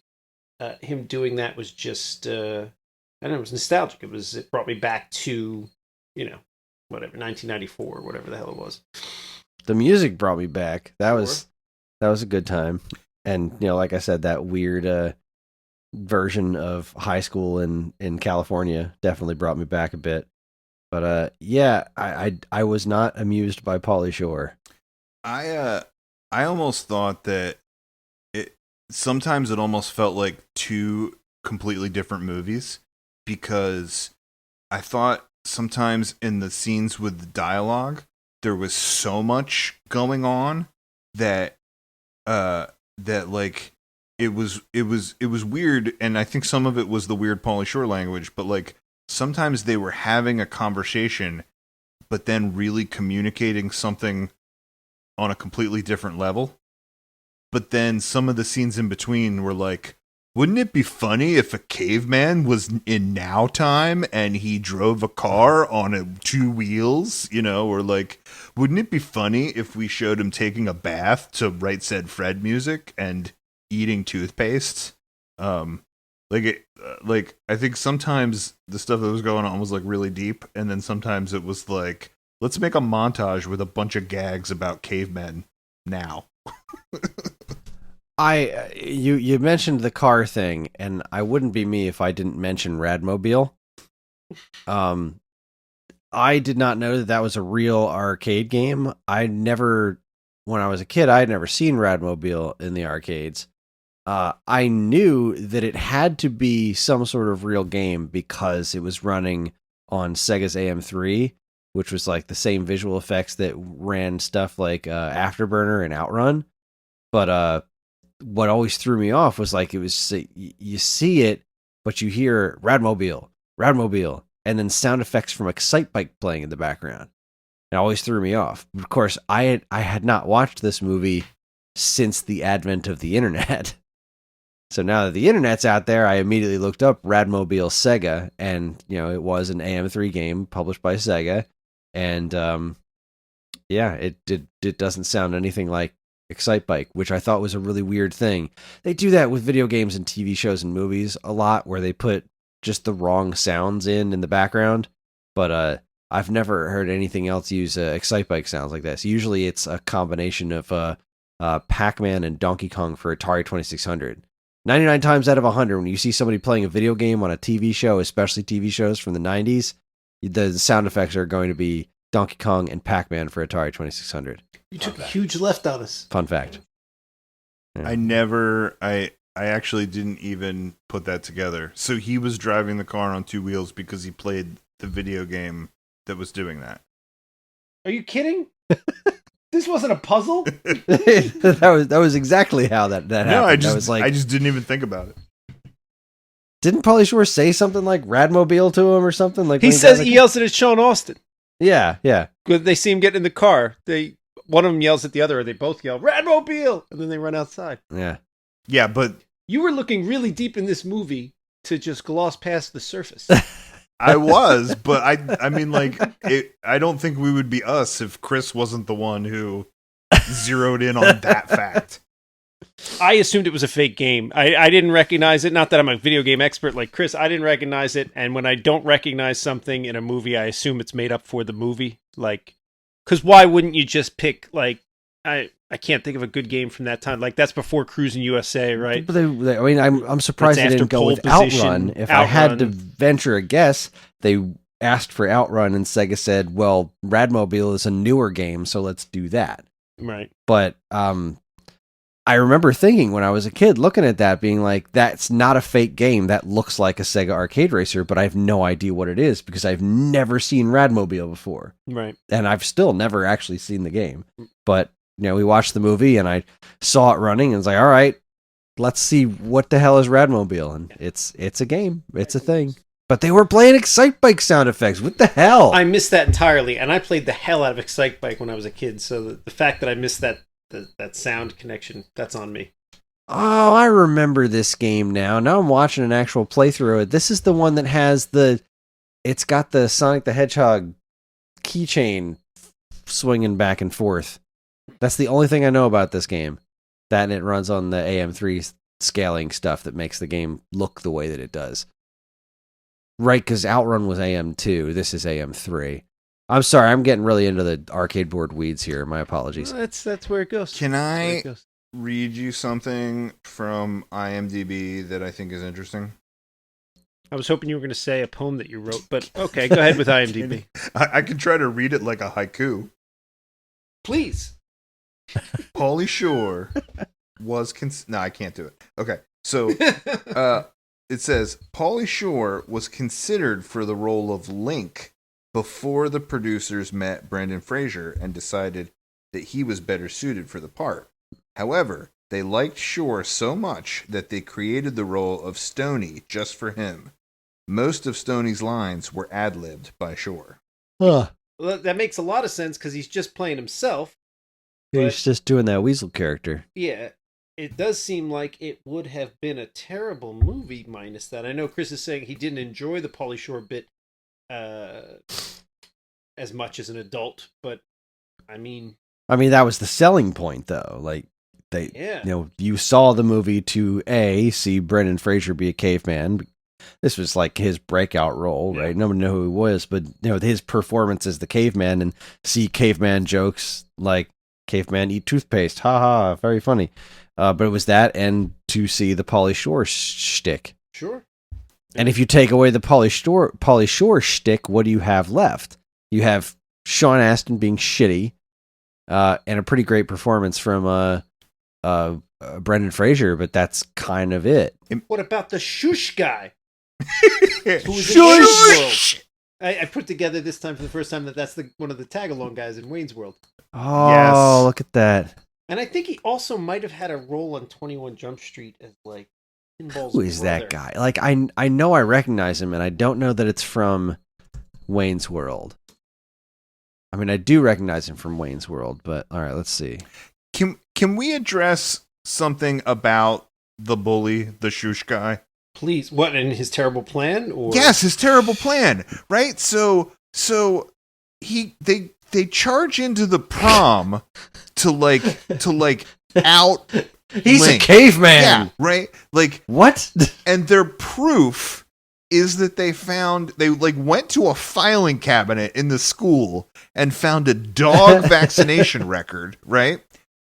him doing that was just I don't know, it was nostalgic. It brought me back to, whatever, 1994 or whatever the hell it was. The music brought me back. That was a good time. And, like I said, that weird version of high school in California. Definitely brought me back a bit. But yeah, I was not amused by Pauly Shore. I almost thought that sometimes it almost felt like two completely different movies, because I thought sometimes in the scenes with the dialogue there was so much going on that like it was weird, and I think some of it was the weird Pauly Shore language, but like sometimes they were having a conversation but then really communicating something on a completely different level. But then some of the scenes in between were like, wouldn't it be funny if a caveman was in now time and he drove a car on two wheels, or like, wouldn't it be funny if we showed him taking a bath to Right Said Fred music and eating toothpaste? Like I think sometimes the stuff that was going on was like really deep, and then sometimes it was like, let's make a montage with a bunch of gags about cavemen now. You mentioned the car thing, and I wouldn't be me if I didn't mention Radmobile. I did not know that was a real arcade game. When I was a kid, I had never seen Radmobile in the arcades. I knew that it had to be some sort of real game because it was running on Sega's AM3, which was like the same visual effects that ran stuff like Afterburner and Outrun. But what always threw me off was like, it was, you see it, but you hear Radmobile, and then sound effects from Excitebike playing in the background. It always threw me off. Of course, I had not watched this movie since the advent of the internet. So now that the internet's out there, I immediately looked up Radmobile Sega, and it was an AM3 game published by Sega, and yeah, it doesn't sound anything like Excitebike, which I thought was a really weird thing. They do that with video games and TV shows and movies a lot, where they put just the wrong sounds in the background. But I've never heard anything else use Excitebike sounds like this. Usually it's a combination of Pac-Man and Donkey Kong for Atari 2600. 99 times out of 100, when you see somebody playing a video game on a TV show, especially TV shows from the 90s, the sound effects are going to be Donkey Kong and Pac-Man for Atari 2600. You took a huge left on us. Fun fact. Yeah. I actually didn't even put that together. So he was driving the car on two wheels because he played the video game that was doing that. Are you kidding? This wasn't a puzzle? that was exactly how that happened. No, I just didn't even think about it. Didn't Pauly Shore say something like Radmobile to him or something? Like he yells it at Sean Austin. Yeah. They see him get in the car. One of them yells at the other, or they both yell, Radmobile! And then they run outside. Yeah, but you were looking really deep in this movie to just gloss past the surface. I was, but I mean, like, I don't think we would be us if Kris wasn't the one who zeroed in on that fact. I assumed it was a fake game. I didn't recognize it. Not that I'm a video game expert like Kris. I didn't recognize it. And when I don't recognize something in a movie, I assume it's made up for the movie. Like, because why wouldn't you just pick, like, I can't think of a good game from that time. Like, that's before Cruising USA, right? But I'm surprised they didn't go with Outrun. If I had to venture a guess, they asked for Outrun, and Sega said, well, Radmobile is a newer game, so let's do that. Right. But I remember thinking when I was a kid, looking at that, being like, that's not a fake game. That looks like a Sega Arcade Racer, but I have no idea what it is because I've never seen Radmobile before. Right. And I've still never actually seen the game. But we watched the movie and I saw it running and was like, all right, let's see what the hell is Radmobile. And it's a game. It's a thing. But they were playing Excitebike sound effects. What the hell? I missed that entirely. And I played the hell out of Excitebike when I was a kid. So the fact that I missed that sound connection, that's on me. Oh, I remember this game now. Now I'm watching an actual playthrough of it. This is the one that has it's got the Sonic the Hedgehog keychain swinging back and forth. That's the only thing I know about this game. That, and it runs on the AM3 scaling stuff that makes the game look the way that it does. Right, because Outrun was AM2. This is AM3. I'm sorry, I'm getting really into the arcade board weeds here. My apologies. Well, that's where it goes. Can I read you something from IMDb that I think is interesting? I was hoping you were going to say a poem that you wrote, but okay, go ahead with IMDb. I can try to read it like a haiku. Please. Pauly Shore was no, I can't do it. Okay, so it says Pauly Shore was considered for the role of Link before the producers met Brendan Fraser and decided that he was better suited for the part. However, they liked Shore so much that they created the role of Stoney just for him. Most of Stoney's lines were ad-libbed by Shore. Huh. Well, that makes a lot of sense because he's just playing himself. He's just doing that weasel character. Yeah, it does seem like it would have been a terrible movie minus that. I know Kris is saying he didn't enjoy the Pauly Shore bit as much as an adult, but I mean, that was the selling point, though. Like, you saw the movie to see Brendan Fraser be a caveman. This was like his breakout role, right? No one knew who he was, but his performance as the caveman and see caveman jokes like caveman eat toothpaste, haha, very funny. But it was that, and to see the Pauly Shore shtick. Sure. And if you take away the Pauly Shore shtick, what do you have left? You have Sean Astin being shitty, and a pretty great performance from Brendan Fraser, but that's kind of it. What about the shush guy? Who was Shush! in Wayne's World? I put together this time for the first time that's one of the tag-along guys in Wayne's World. Oh, Yes. Look at that. And I think he also might have had a role on 21 Jump Street as like Pinball's Who is brother. that guy? Like, I know I recognize him, and I don't know that it's from Wayne's World. I do recognize him from Wayne's World, but all right, let's see. Can we address something about the bully, the shush guy? Please, what, in his terrible plan? Or Yes, his terrible plan, right? So they charge into the prom to out He's Link. a caveman. Yeah, right? Like, What? and their proof is that they went to a filing cabinet in the school and found a dog vaccination record, right?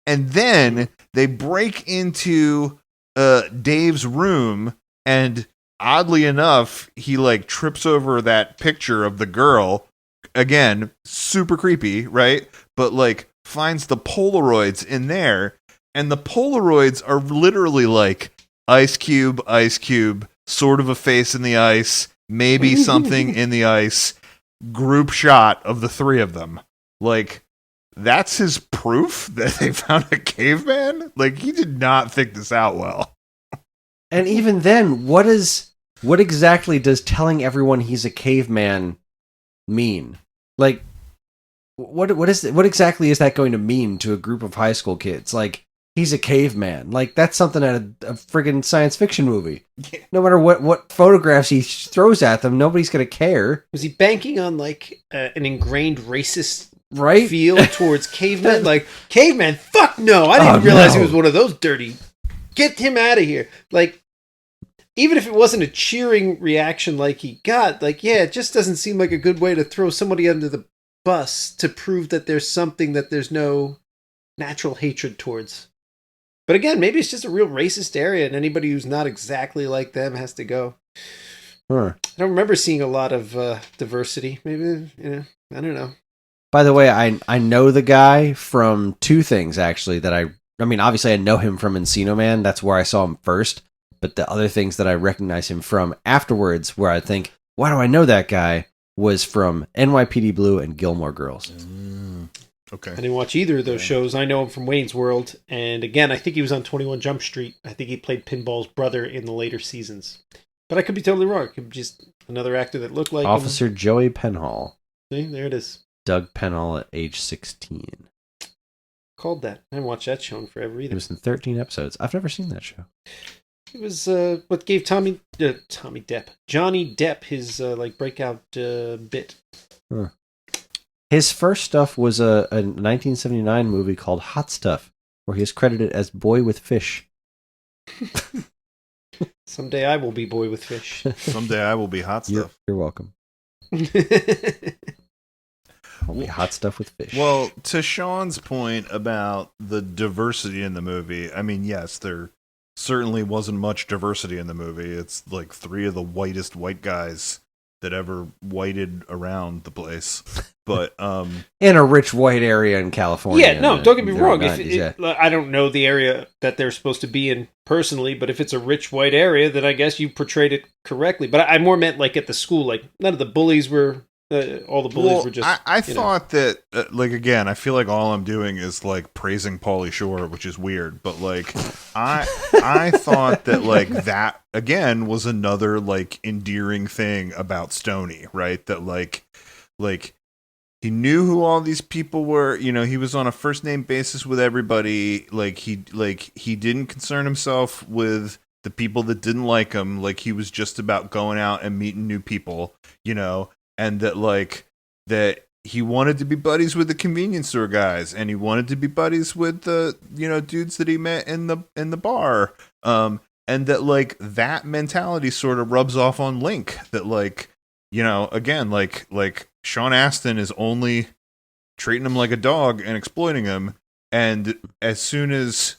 And then they break into Dave's room, and oddly enough, he trips over that picture of the girl. Again, super creepy, right? But finds the Polaroids in there, and the Polaroids are literally ice cube, sort of a face in the ice, maybe something in the ice, group shot of the three of them. That's his proof that they found a caveman? He did not think this out well. And even then, what exactly does telling everyone he's a caveman mean? What exactly is that going to mean to a group of high school kids? He's a caveman. That's something out of a friggin' science fiction movie. Yeah. No matter what photographs he throws at them, nobody's gonna care. was he banking on an ingrained racist Right? feel towards cavemen? Caveman, fuck no! I didn't realize he was one of those dirty. Get him out of here! Even if it wasn't a cheering reaction he got, it just doesn't seem like a good way to throw somebody under the bus to prove that there's something that there's no natural hatred towards. But again, maybe it's just a real racist area, and anybody who's not exactly like them has to go. Huh. I don't remember seeing a lot of diversity. Maybe, I don't know. By the way, I know the guy from two things, actually, that obviously I know him from Encino Man. That's where I saw him first. But the other things that I recognize him from afterwards, where I think, why do I know that guy, was from NYPD Blue and Gilmore Girls. Okay. I didn't watch either of those shows. I know him from Wayne's World. And again, I think he was on 21 Jump Street. I think he played Pinball's brother in the later seasons. But I could be totally wrong. It could be just another actor that looked like Officer him. Joey Penhall. See, there it is. Doug Penhall at age 16. Called that. I haven't watched that show in forever He either. was in 13 episodes. I've never seen that show. It was what gave Johnny Depp his breakout bit. Huh. His first stuff was a 1979 movie called Hot Stuff, where he is credited as Boy with Fish. Someday I will be Boy with Fish. Someday I will be hot stuff. You're welcome. Only hot stuff with fish. Well, to Sean's point about the diversity in the movie, I mean, yes, there certainly wasn't much diversity in the movie. It's like 3 of the whitest white guys that ever whited around the place. But in a rich white area in California. Yeah, no, don't get me wrong. 90s, I don't know the area that they're supposed to be in personally, but if it's a rich white area, then I guess you portrayed it correctly. But I more meant like at the school, like none of the bullies were. All the bullies were just. I thought that, like, again, I feel like all I'm doing is like praising Pauly Shore, which is weird. But like, I thought that like that again was another like endearing thing about Stoney, right? That like he knew who all these people were. You know, he was on a first name basis with everybody. Like he didn't concern himself with the people that didn't like him. Like he was just about going out and meeting new people. You know. And that he wanted to be buddies with the convenience store guys, and he wanted to be buddies with the dudes that he met in the bar. And that like that mentality sort of rubs off on Link. That like again like Sean Astin is only treating him like a dog and exploiting him. And as soon as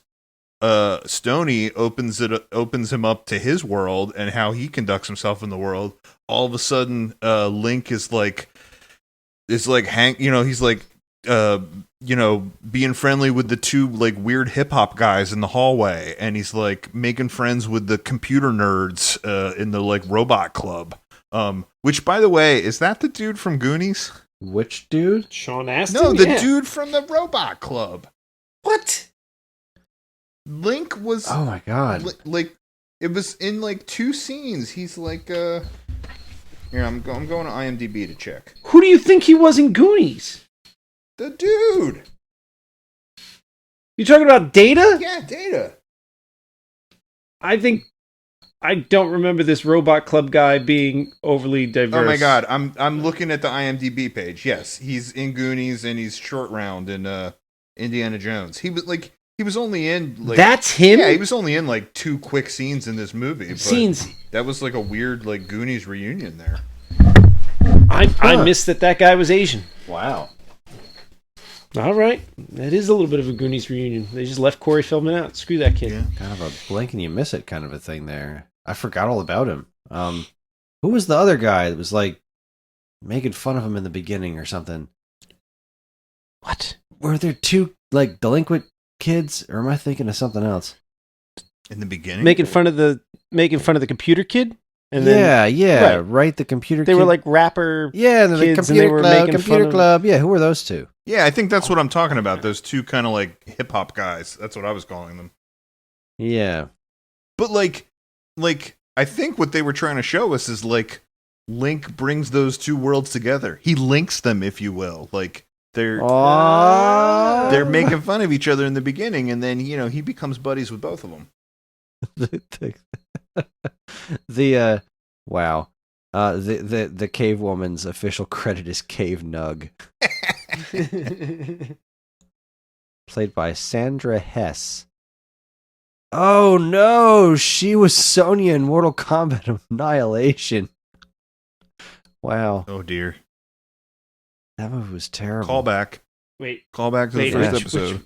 Stoney opens him up to his world and how he conducts himself in the world, all of a sudden Link is like he's like being friendly with the 2 like weird hip hop guys in the hallway, and he's like making friends with the computer nerds in the like robot club, which, by the way, is that the dude from Goonies? Which dude? Sean Astin? No, the dude from the robot club. What? Link was... Oh my god. Like, it was in like 2 scenes. He's like, here, I'm going to IMDb to check. Who do you think he was in Goonies? The dude! You talking about Data? Yeah, Data. I don't remember this robot club guy being overly diverse. Oh my god, I'm looking at the IMDb page. Yes, he's in Goonies and he's Short Round in Indiana Jones. He was only in like... That's him? Yeah, he was only in like 2 quick scenes in this movie. But scenes. That was like a weird like Goonies reunion there. I missed that guy was Asian. Wow. All right. That is a little bit of a Goonies reunion. They just left Corey Feldman out. Screw that kid. Yeah. Kind of a blink and you miss it kind of a thing there. I forgot all about him. Who was the other guy that was like making fun of him in the beginning or something? What? Were there 2 like delinquent kids, or am I thinking of something else? In the beginning? Making fun of the computer kid? And then, right. The computer. They kid. were like rapper. Yeah, and the kids, and they were making computer fun club. Yeah, who were those 2? Yeah, I think that's what I'm talking about. Those 2 kind of like hip hop guys. That's what I was calling them. Yeah, but like I think what they were trying to show us is like Link brings those 2 worlds together. He links them, if you will. Like they're making fun of each other in the beginning, and then he becomes buddies with both of them. Wow. The cave woman's official credit is Cave Nug. Played by Sandra Hess. Oh no, she was Sonya in Mortal Kombat Annihilation. Wow. Oh dear. That movie was terrible. Call back. Wait. Call back to the first episode.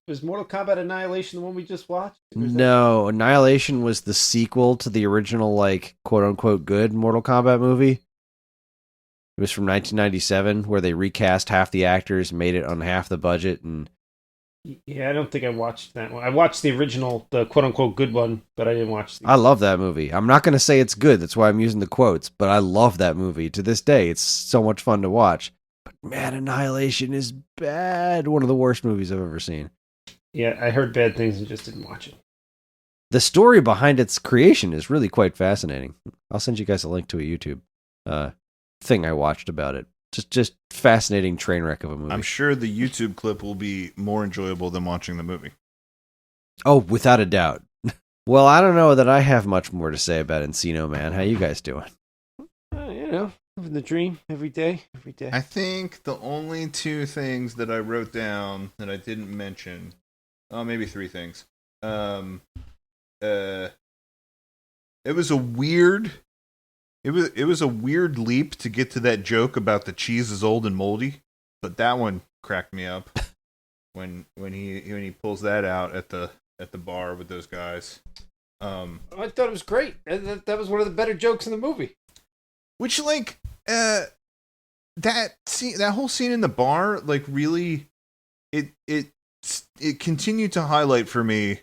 Was Mortal Kombat Annihilation the one we just watched? No, Annihilation was the sequel to the original, like, quote-unquote good Mortal Kombat movie. It was from 1997, where they recast half the actors, made it on half the budget, and... Yeah, I don't think I watched that one. I watched the original, the quote-unquote good one, but I didn't watch I love that movie. I'm not going to say it's good, that's why I'm using the quotes, but I love that movie. To this day, it's so much fun to watch. But man, Annihilation is bad. One of the worst movies I've ever seen. Yeah, I heard bad things and just didn't watch it. The story behind its creation is really quite fascinating. I'll send you guys a link to a YouTube thing I watched about it. Just fascinating train wreck of a movie. I'm sure the YouTube clip will be more enjoyable than watching the movie. Oh, without a doubt. Well, I don't know that I have much more to say about Encino Man. How you guys doing? Living the dream every day. I think the only 2 things that I wrote down that I didn't mention, maybe 3 things. It was a weird It was a weird leap to get to that joke about the cheese is old and moldy, but that one cracked me up when he pulls that out at the bar with those guys. I thought it was great. That was one of the better jokes in the movie. Which like that whole scene in the bar, like really, it continued to highlight for me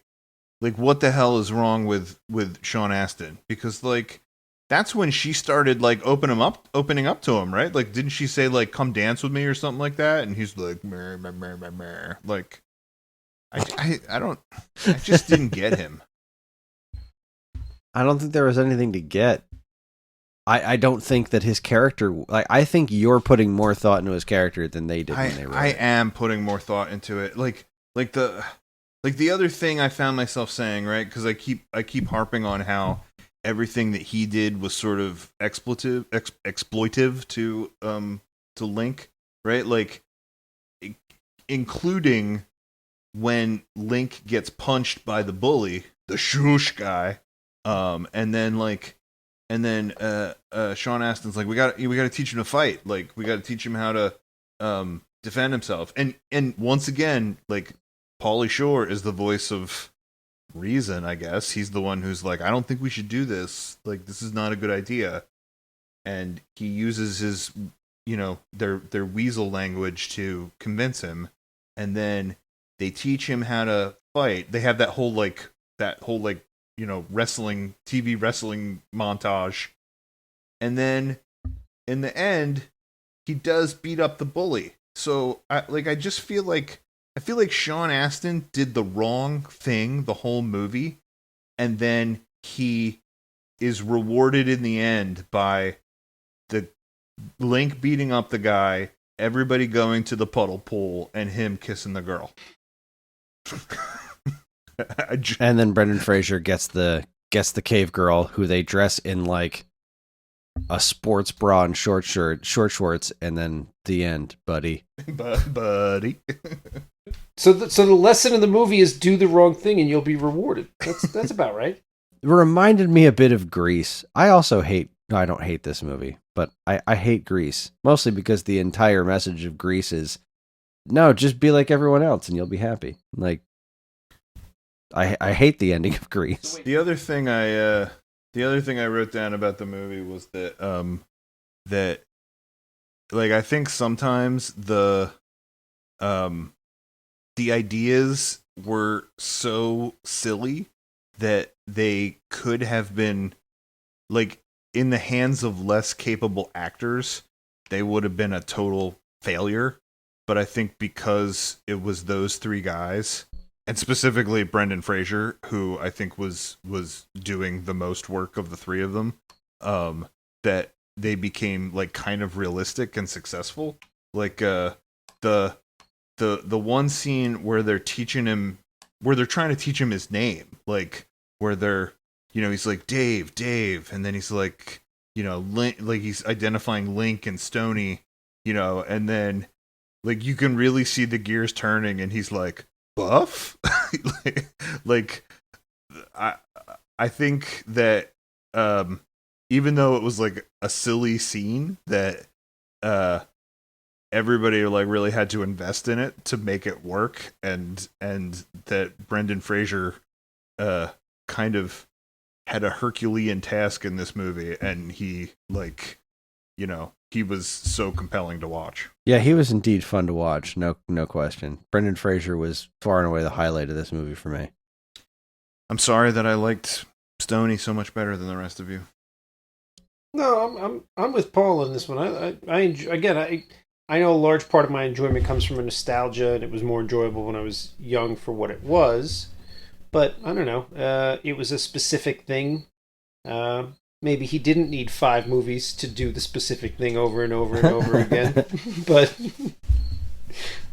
like what the hell is wrong with Sean Astin, because like that's when she started like opening up to him, right? Like didn't she say like come dance with me or something like that? And he's like meh, meh, meh, meh, meh. Like I just didn't get him. I don't think there was anything to get. I don't think that his character, like, I think you're putting more thought into his character than they did when they wrote it. am putting more thought into it. Like the other thing I found myself saying, right? Because I keep harping on how everything that he did was sort of exploitive to Link, right? Like including when Link gets punched by the bully, the shoosh guy, and then Sean Astin's like, we got to teach him to fight. Like we got to teach him how to defend himself. And once again, like Pauly Shore is the voice of reason, I guess. He's the one who's like, I don't think we should do this. Like this is not a good idea. And he uses his, their weasel language to convince him. And then they teach him how to fight. They have that whole wrestling, TV wrestling montage. And then in the end, he does beat up the bully. So I just feel like Sean Astin did the wrong thing the whole movie. And then he is rewarded in the end by the Link beating up the guy, everybody going to the puddle pool, and him kissing the girl. And then Brendan Fraser gets the cave girl, who they dress in like a sports bra and short shorts, and then the end, buddy. buddy. So the lesson in the movie is do the wrong thing and you'll be rewarded. That's about right. It reminded me a bit of Grease. I don't hate this movie, but I hate Grease, mostly because the entire message of Grease is, no, just be like everyone else and you'll be happy. Like, I hate the ending of Grease. The other thing I wrote down about the movie was that that like I think sometimes the ideas were so silly that they could have been like in the hands of less capable actors, they would have been a total failure. But I think because it was those three guys, and specifically Brendan Fraser, who I think was doing the most work of the three of them, that they became like kind of realistic and successful. Like the one scene where they're trying to teach him his name, like where they're, he's like Dave, and then he's like, Link, like he's identifying Link and Stony, and then like you can really see the gears turning, and he's like, Buff? like I think that even though it was like a silly scene that everybody like really had to invest in it to make it work, and that Brendan Fraser kind of had a Herculean task in this movie, and he like he was so compelling to watch. Yeah, he was indeed fun to watch. No question. Brendan Fraser was far and away the highlight of this movie for me. I'm sorry that I liked Stoney so much better than the rest of you. No, I'm with Paul on this one. I know a large part of my enjoyment comes from a nostalgia, and it was more enjoyable when I was young for what it was. But I don't know. It was a specific thing. Maybe he didn't need 5 movies to do the specific thing over and over and over again. But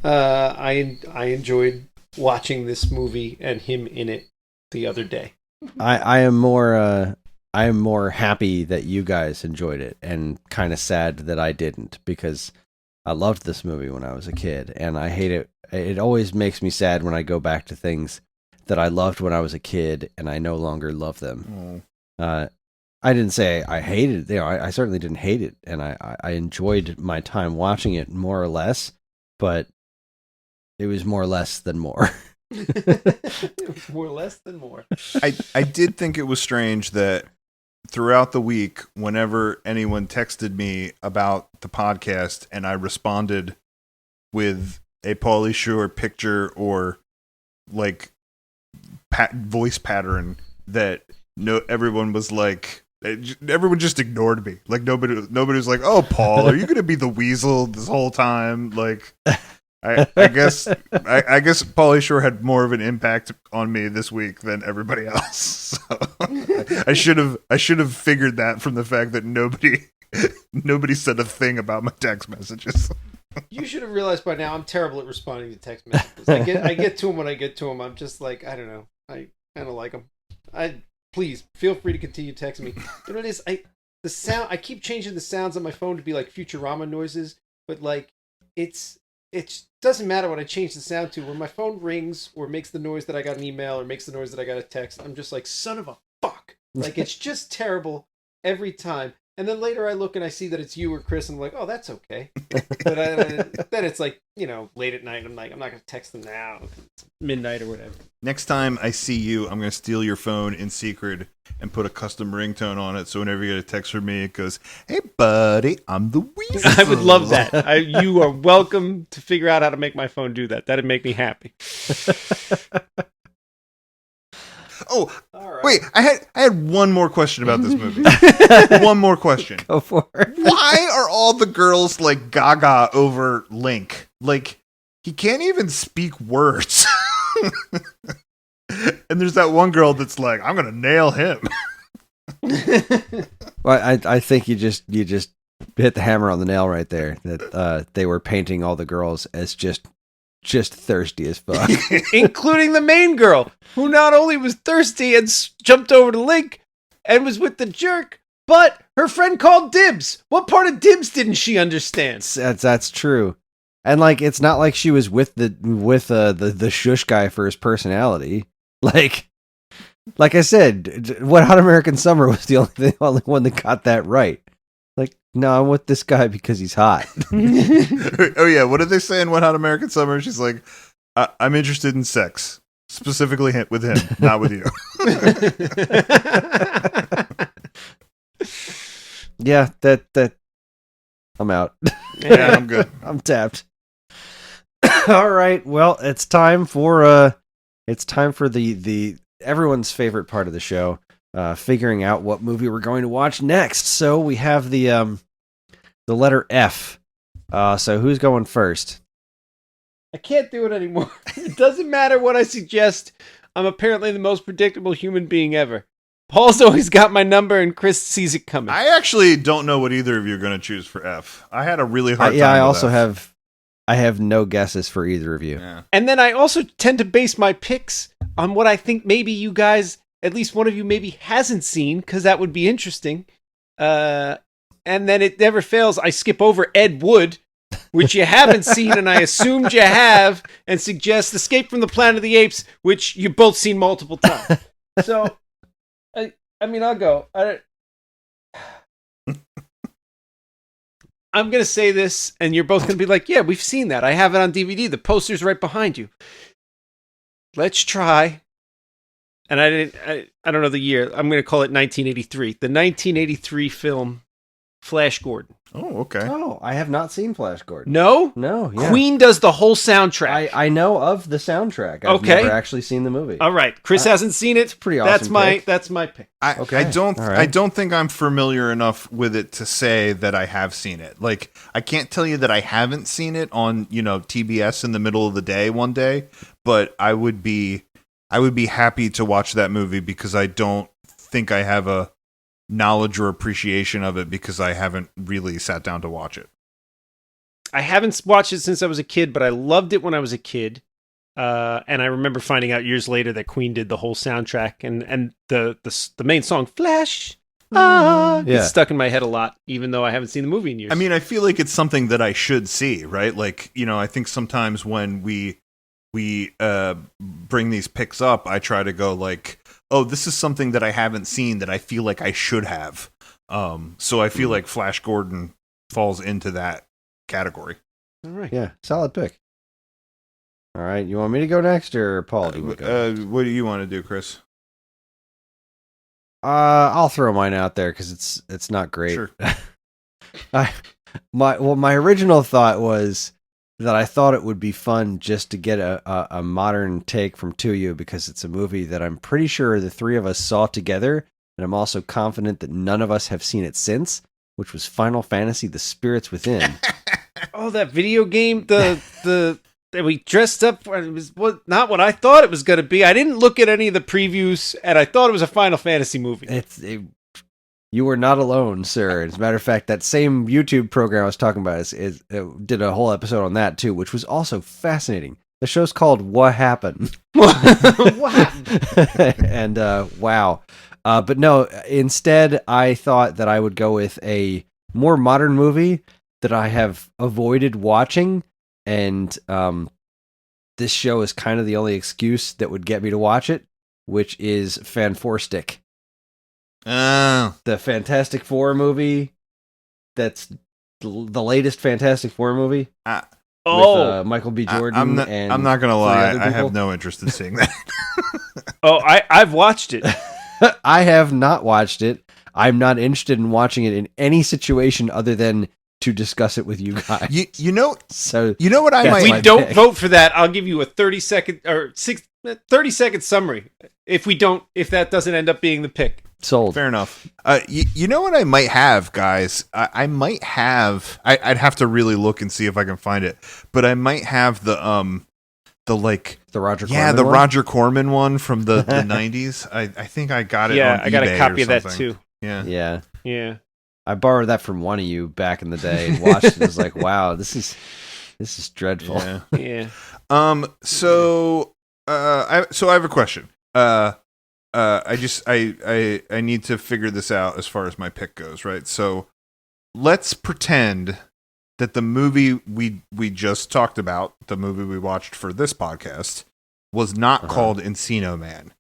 I enjoyed watching this movie and him in it the other day. I am more happy that you guys enjoyed it, and kind of sad that I didn't, because I loved this movie when I was a kid, and I hate it. It always makes me sad when I go back to things that I loved when I was a kid and I no longer love them. I didn't say I hated it. I certainly didn't hate it, and I enjoyed my time watching it more or less, but it was more or less than more. More or less than more. I did think it was strange that throughout the week, whenever anyone texted me about the podcast and I responded with a Pauly Shore picture or like voice pattern, that everyone was like, everyone just ignored me. Like nobody was like, "Oh, Paul, are you going to be the weasel this whole time?" Like, I guess Pauly Shore had more of an impact on me this week than everybody else. So I should have figured that from the fact that nobody said a thing about my text messages. You should have realized by now I'm terrible at responding to text messages. I get to them when I get to them. I'm just like, I don't know. I kind of like them. Please feel free to continue texting me. You know what it is? I keep changing the sounds on my phone to be like Futurama noises, but like it doesn't matter what I change the sound to. When my phone rings or makes the noise that I got an email or makes the noise that I got a text, I'm just like, son of a fuck. Like, it's just terrible every time. And then later I look and I see that it's you or Kris, and I'm like, oh, that's okay. But then it's like, late at night, I'm like, I'm not going to text them now. It's midnight or whatever. Next time I see you, I'm going to steal your phone in secret and put a custom ringtone on it, so whenever you get a text from me, it goes, "Hey, buddy, I'm the weasel." I would love that. You are welcome to figure out how to make my phone do that. That'd make me happy. Oh, right. Wait, I had one more question about this movie. One more question. Go for it. Why are all the girls like gaga over Link? Like, he can't even speak words. And there's that one girl that's like, I'm gonna nail him. Well, I think you just hit the hammer on the nail right there. That they were painting all the girls as just thirsty as fuck. Including the main girl, who not only was thirsty and jumped over to Link and was with the jerk, but her friend called dibs. What part of dibs didn't she understand? That's true. And like, it's not like she was with the shush guy for his personality. Like I said, Wet Hot American Summer was the only one that got that right. Like, no, I'm with this guy because he's hot. Oh yeah, what did they say in Wet Hot American Summer? She's like, I'm interested in sex, specifically with him, not with you. Yeah, that I'm out. Yeah, I'm good. I'm tapped. All right, well, it's time for the everyone's favorite part of the show. Figuring out what movie we're going to watch next. So we have the letter F. So who's going first? I can't do it anymore. It doesn't matter what I suggest. I'm apparently the most predictable human being ever. Paul's always got my number, and Kris sees it coming. I actually don't know what either of you are going to choose for F. I had a really hard time. Yeah, I with also F. have no guesses for either of you. Yeah. And then I also tend to base my picks on what I think maybe you guys, at least one of you maybe hasn't seen, because that would be interesting. And then it never fails. I skip over Ed Wood, which you haven't seen, and I assumed you have, and suggest Escape from the Planet of the Apes, which you've both seen multiple times. So, I mean, I'll go. I'm going to say this, and you're both going to be like, yeah, we've seen that. I have it on DVD. The poster's right behind you. Let's try. And I don't know the year. I'm going to call it 1983. The 1983 film Flash Gordon. Oh, okay. Oh, I have not seen Flash Gordon. No? No, yeah. Queen does the whole soundtrack. I know of the soundtrack. I've Okay. never actually seen the movie. All right. Kris hasn't seen it. Pretty awesome. That's my pick. Okay. I don't. All right. I don't think I'm familiar enough with it to say that I have seen it. Like, I can't tell you that I haven't seen it on TBS in the middle of the day one day, but I would be happy to watch that movie because I don't think I have a knowledge or appreciation of it because I haven't really sat down to watch it. I haven't watched it since I was a kid, but I loved it when I was a kid. And I remember finding out years later that Queen did the whole soundtrack, and the main song Flash it's stuck in my head a lot, even though I haven't seen the movie in years. I mean, I feel like it's something that I should see, right? Like, I think sometimes when we bring these picks up, I try to go like, oh, this is something that I haven't seen that I feel like I should have. So I feel like Flash Gordon falls into that category. All right. Yeah, solid pick. All right, you want me to go next, or Paul? Do you want to go next? What do you want to do, Chris? I'll throw mine out there because it's not great. Sure. My original thought was that I thought it would be fun just to get a modern take from Tuyu, because it's a movie that I'm pretty sure the three of us saw together, and I'm also confident that none of us have seen it since, which was Final Fantasy: The Spirits Within. Oh, that video game, the that we dressed up. It was not what I thought it was going to be. I didn't look at any of the previews, and I thought it was a Final Fantasy movie. You were not alone, sir. As a matter of fact, that same YouTube program I was talking about did a whole episode on that too, which was also fascinating. The show's called What Happened? What happened? And wow. But no, instead I thought that I would go with a more modern movie that I have avoided watching, and this show is kind of the only excuse that would get me to watch it, which is Fanforstic. Oh. The Fantastic Four movie. That's the latest Fantastic Four movie. With Michael B. Jordan. I'm not gonna lie. I have no interest in seeing that. I've watched it. I have not watched it. I'm not interested in watching it in any situation other than to discuss it with you guys. You know what I Yes, might. If my we don't pick. vote for that, I'll give you a 30-second summary. If that doesn't end up being the pick. Sold. Fair enough. You know what I might have, guys? I might have. I'd have to really look and see if I can find it. But I might have the Roger Corman yeah, the one? Roger Corman one from the 90s. I think I got it. Yeah, on I got eBay a copy or of that something. too. Yeah. Yeah. Yeah. I borrowed that from one of you back in the day and watched it. I was like, wow, this is dreadful. Yeah. Yeah. So I have a question. I need to figure this out as far as my pick goes, right? So let's pretend that the movie we just talked about, the movie we watched for this podcast, was not called Encino Man.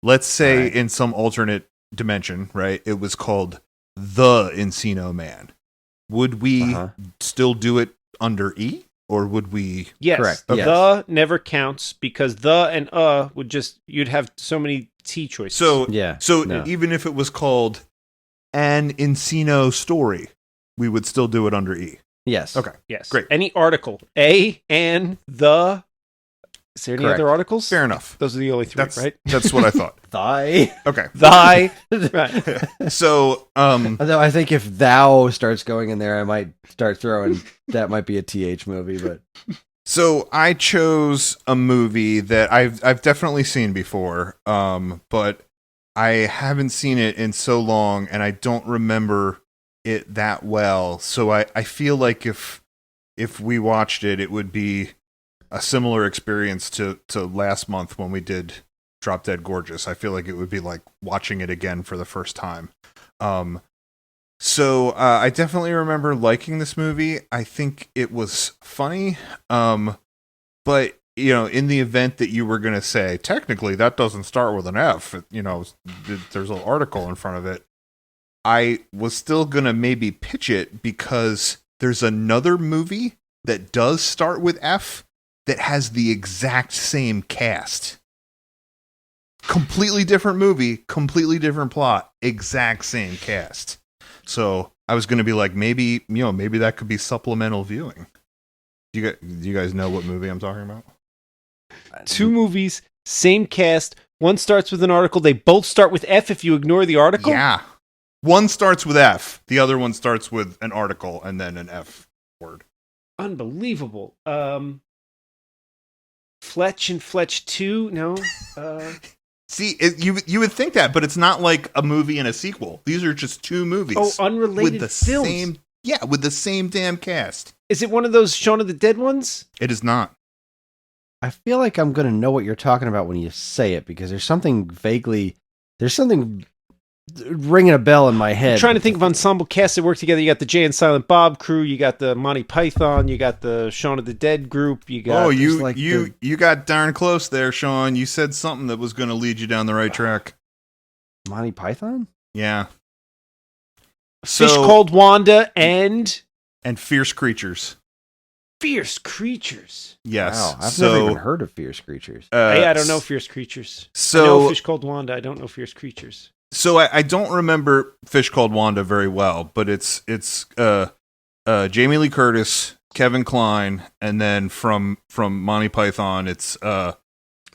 Let's say in some alternate dimension, right? It was called The Encino Man. Would we still do it under E? Or would we? Yes. Correct. The Yes. never counts because the and you'd have so many T choices. So no. even if it was called An Encino Story, we would still do it under E. Yes. Okay. yes. Great. Any article. A and the. Is there any Correct. other articles? Fair enough. Those are the only three, right? That's what I thought. Thigh. Okay. Thy. Right. So Although I think if thou starts going in there, I might start throwing, that might be a TH movie, but. So I chose a movie that I've definitely seen before, but I haven't seen it in so long, and I don't remember it that well. So I feel like if we watched it, it would be a similar experience to last month when we did Drop Dead Gorgeous. I feel like it would be like watching it again for the first time. So I definitely remember liking this movie. I think it was funny. But, you know, in the event that you were going to say, technically, that doesn't start with an F, you know, there's an article in front of it, I was still going to maybe pitch it because there's another movie that does start with F that has the exact same cast. Completely different movie, completely different plot, exact same cast. So I was going to be like, maybe that could be supplemental viewing. Do you guys know what movie I'm talking about? Two movies, same cast. One starts with an article. They both start with F if you ignore the article? Yeah. One starts with F. The other one starts with an article and then an F word. Unbelievable. Fletch and Fletch 2? No. See, you would think that, but it's not like a movie and a sequel. These are just two movies. Oh, unrelated with the films. with the same damn cast. Is it one of those Shaun of the Dead ones? It is not. I feel like I'm going to know what you're talking about when you say it, because there's something ringing a bell in my head. I'm trying to think of ensemble casts that work together. You got the Jay and Silent Bob crew. You got the Monty Python. You got the Shaun of the Dead group. You got. You got darn close there, Sean. You said something that was going to lead you down the right track. Monty Python? Yeah. Fish Called Wanda and Fierce Creatures. Fierce Creatures. Yes. Wow, I've never even heard of Fierce Creatures. I don't know Fierce Creatures. So I know Fish Called Wanda. I don't know Fierce Creatures. So I don't remember Fish Called Wanda very well, but it's Jamie Lee Curtis, Kevin Kline, and then from Monty Python, it's John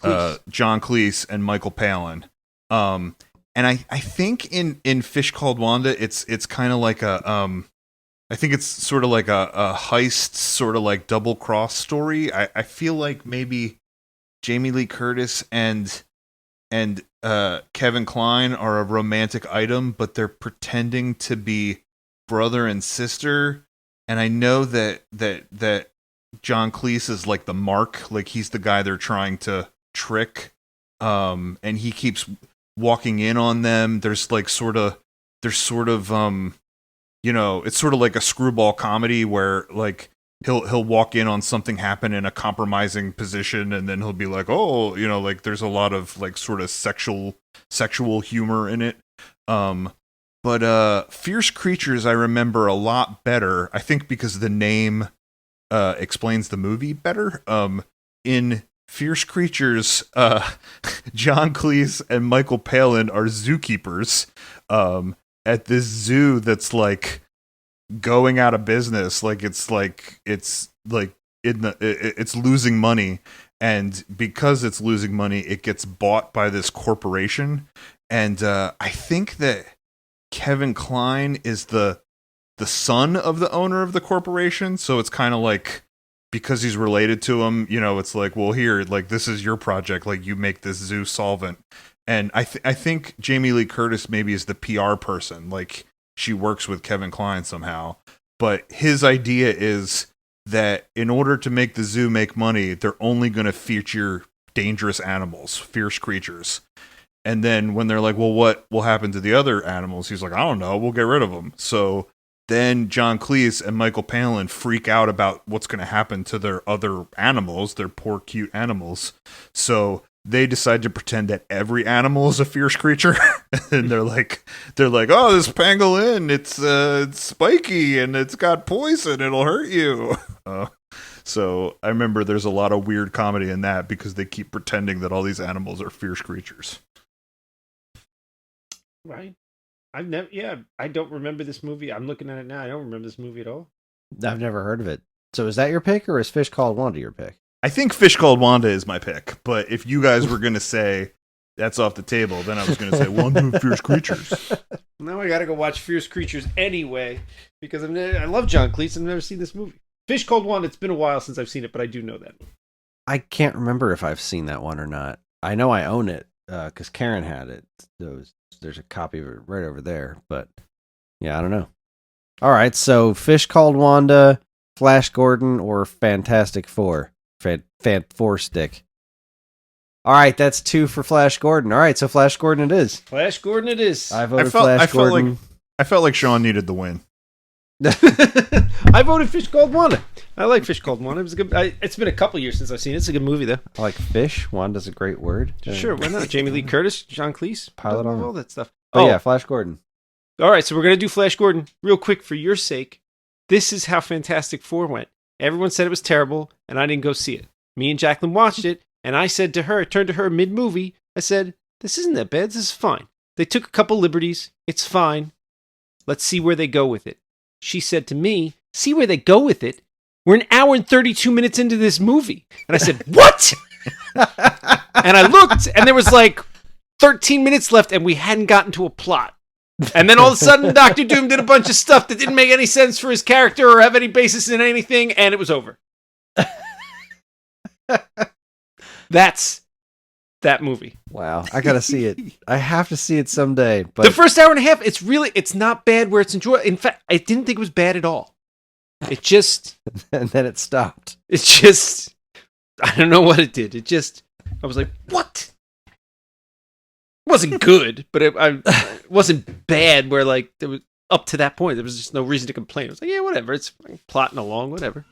Cleese and Michael Palin. And I think in Fish Called Wanda, it's kind of like I think it's sort of like a heist, sort of like double cross story. I feel like maybe Jamie Lee Curtis and Kevin Kline are a romantic item, but they're pretending to be brother and sister. And I know that John Cleese is like the mark, like he's the guy they're trying to trick. And he keeps walking in on them. There's sort of it's sort of like a screwball comedy where like he'll walk in on something happen in a compromising position, and then he'll be like, oh, like there's a lot of like sort of sexual humor in it. But Fierce Creatures I remember a lot better, I think because the name explains the movie better. In Fierce Creatures, John Cleese and Michael Palin are zookeepers at this zoo that's like going out of business. It's losing money, and because it's losing money, it gets bought by this corporation. And I think that Kevin Kline is the son of the owner of the corporation, so it's kind of like, because he's related to him, it's like, well, here, like, this is your project, like, you make this zoo solvent. And I think Jamie Lee Curtis maybe is the PR person, like she works with Kevin Kline somehow. But his idea is that in order to make the zoo make money, they're only going to feature dangerous animals, fierce creatures. And then when they're like, well, what will happen to the other animals? He's like, I don't know, we'll get rid of them. So then John Cleese and Michael Palin freak out about what's going to happen to their other animals, their poor, cute animals. So they decide to pretend that every animal is a fierce creature. And they're like, oh, this pangolin, it's spiky and it's got poison, it'll hurt you. So I remember there's a lot of weird comedy in that because they keep pretending that all these animals are fierce creatures. Right. I don't remember this movie. I'm looking at it now. I don't remember this movie at all. I've never heard of it. So is that your pick, or is Fish Called Wanda your pick? I think Fish Called Wanda is my pick, but if you guys were going to say that's off the table, then I was going to say Wanda Fierce Creatures. Now I got to go watch Fierce Creatures anyway, because I love John Cleese. I've never seen this movie. Fish Called Wanda, it's been a while since I've seen it, but I do know that. I can't remember if I've seen that one or not. I know I own it because Karen had it. There's a copy of it right over there, but yeah, I don't know. All right, so Fish Called Wanda, Flash Gordon, or Fantastic Four? Four stick. All right, that's 2 for Flash Gordon. All right, so Flash Gordon it is. Flash Gordon it is. I voted Flash Gordon. I felt like Sean needed the win. I voted Fish Called Wanda. I like Fish Called Wanda. It was a good. It's been a couple years since I've seen it. It's a good movie, though. I like fish. Wanda's a great word. Sure, why not? Jamie Lee Curtis, John Cleese, Pilot on all that stuff. Oh yeah, Flash Gordon. All right, so we're gonna do Flash Gordon real quick for your sake. This is how Fantastic Four went. Everyone said it was terrible, and I didn't go see it. Me and Jacqueline watched it, and I said to her, turned to her mid-movie, I said, this isn't that bad, this is fine. They took a couple liberties, it's fine. Let's see where they go with it. She said to me, see where they go with it? We're an hour and 32 minutes into this movie. And I said, what? And I looked, and there was like 13 minutes left, and we hadn't gotten to a plot. And then all of a sudden, Dr. Doom did a bunch of stuff that didn't make any sense for his character or have any basis in anything, and it was over. That's that movie. Wow, I gotta see it. I have to see it someday. But the first hour and a half, it's not bad where it's enjoyable. In fact, I didn't think it was bad at all. It just... and then it stopped. It just... I don't know what it did. It just... I was like, what? It wasn't good, but it wasn't bad where, like, there was up to that point, there was just no reason to complain. It was like, yeah, whatever. It's plotting along, whatever.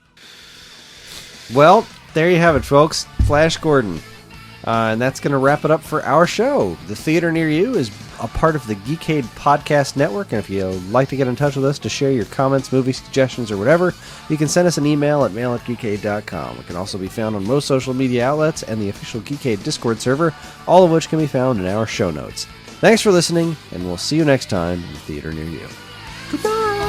Well, there you have it, folks. Flash Gordon. And that's going to wrap it up for our show. The Theater Near You is a part of the Geekade Podcast Network, and if you'd like to get in touch with us to share your comments, movie suggestions, or whatever, you can send us an email at mail@geekade.com. It can also be found on most social media outlets and the official Geekade Discord server, all of which can be found in our show notes. Thanks for listening, and we'll see you next time in the Theater Near You. Goodbye!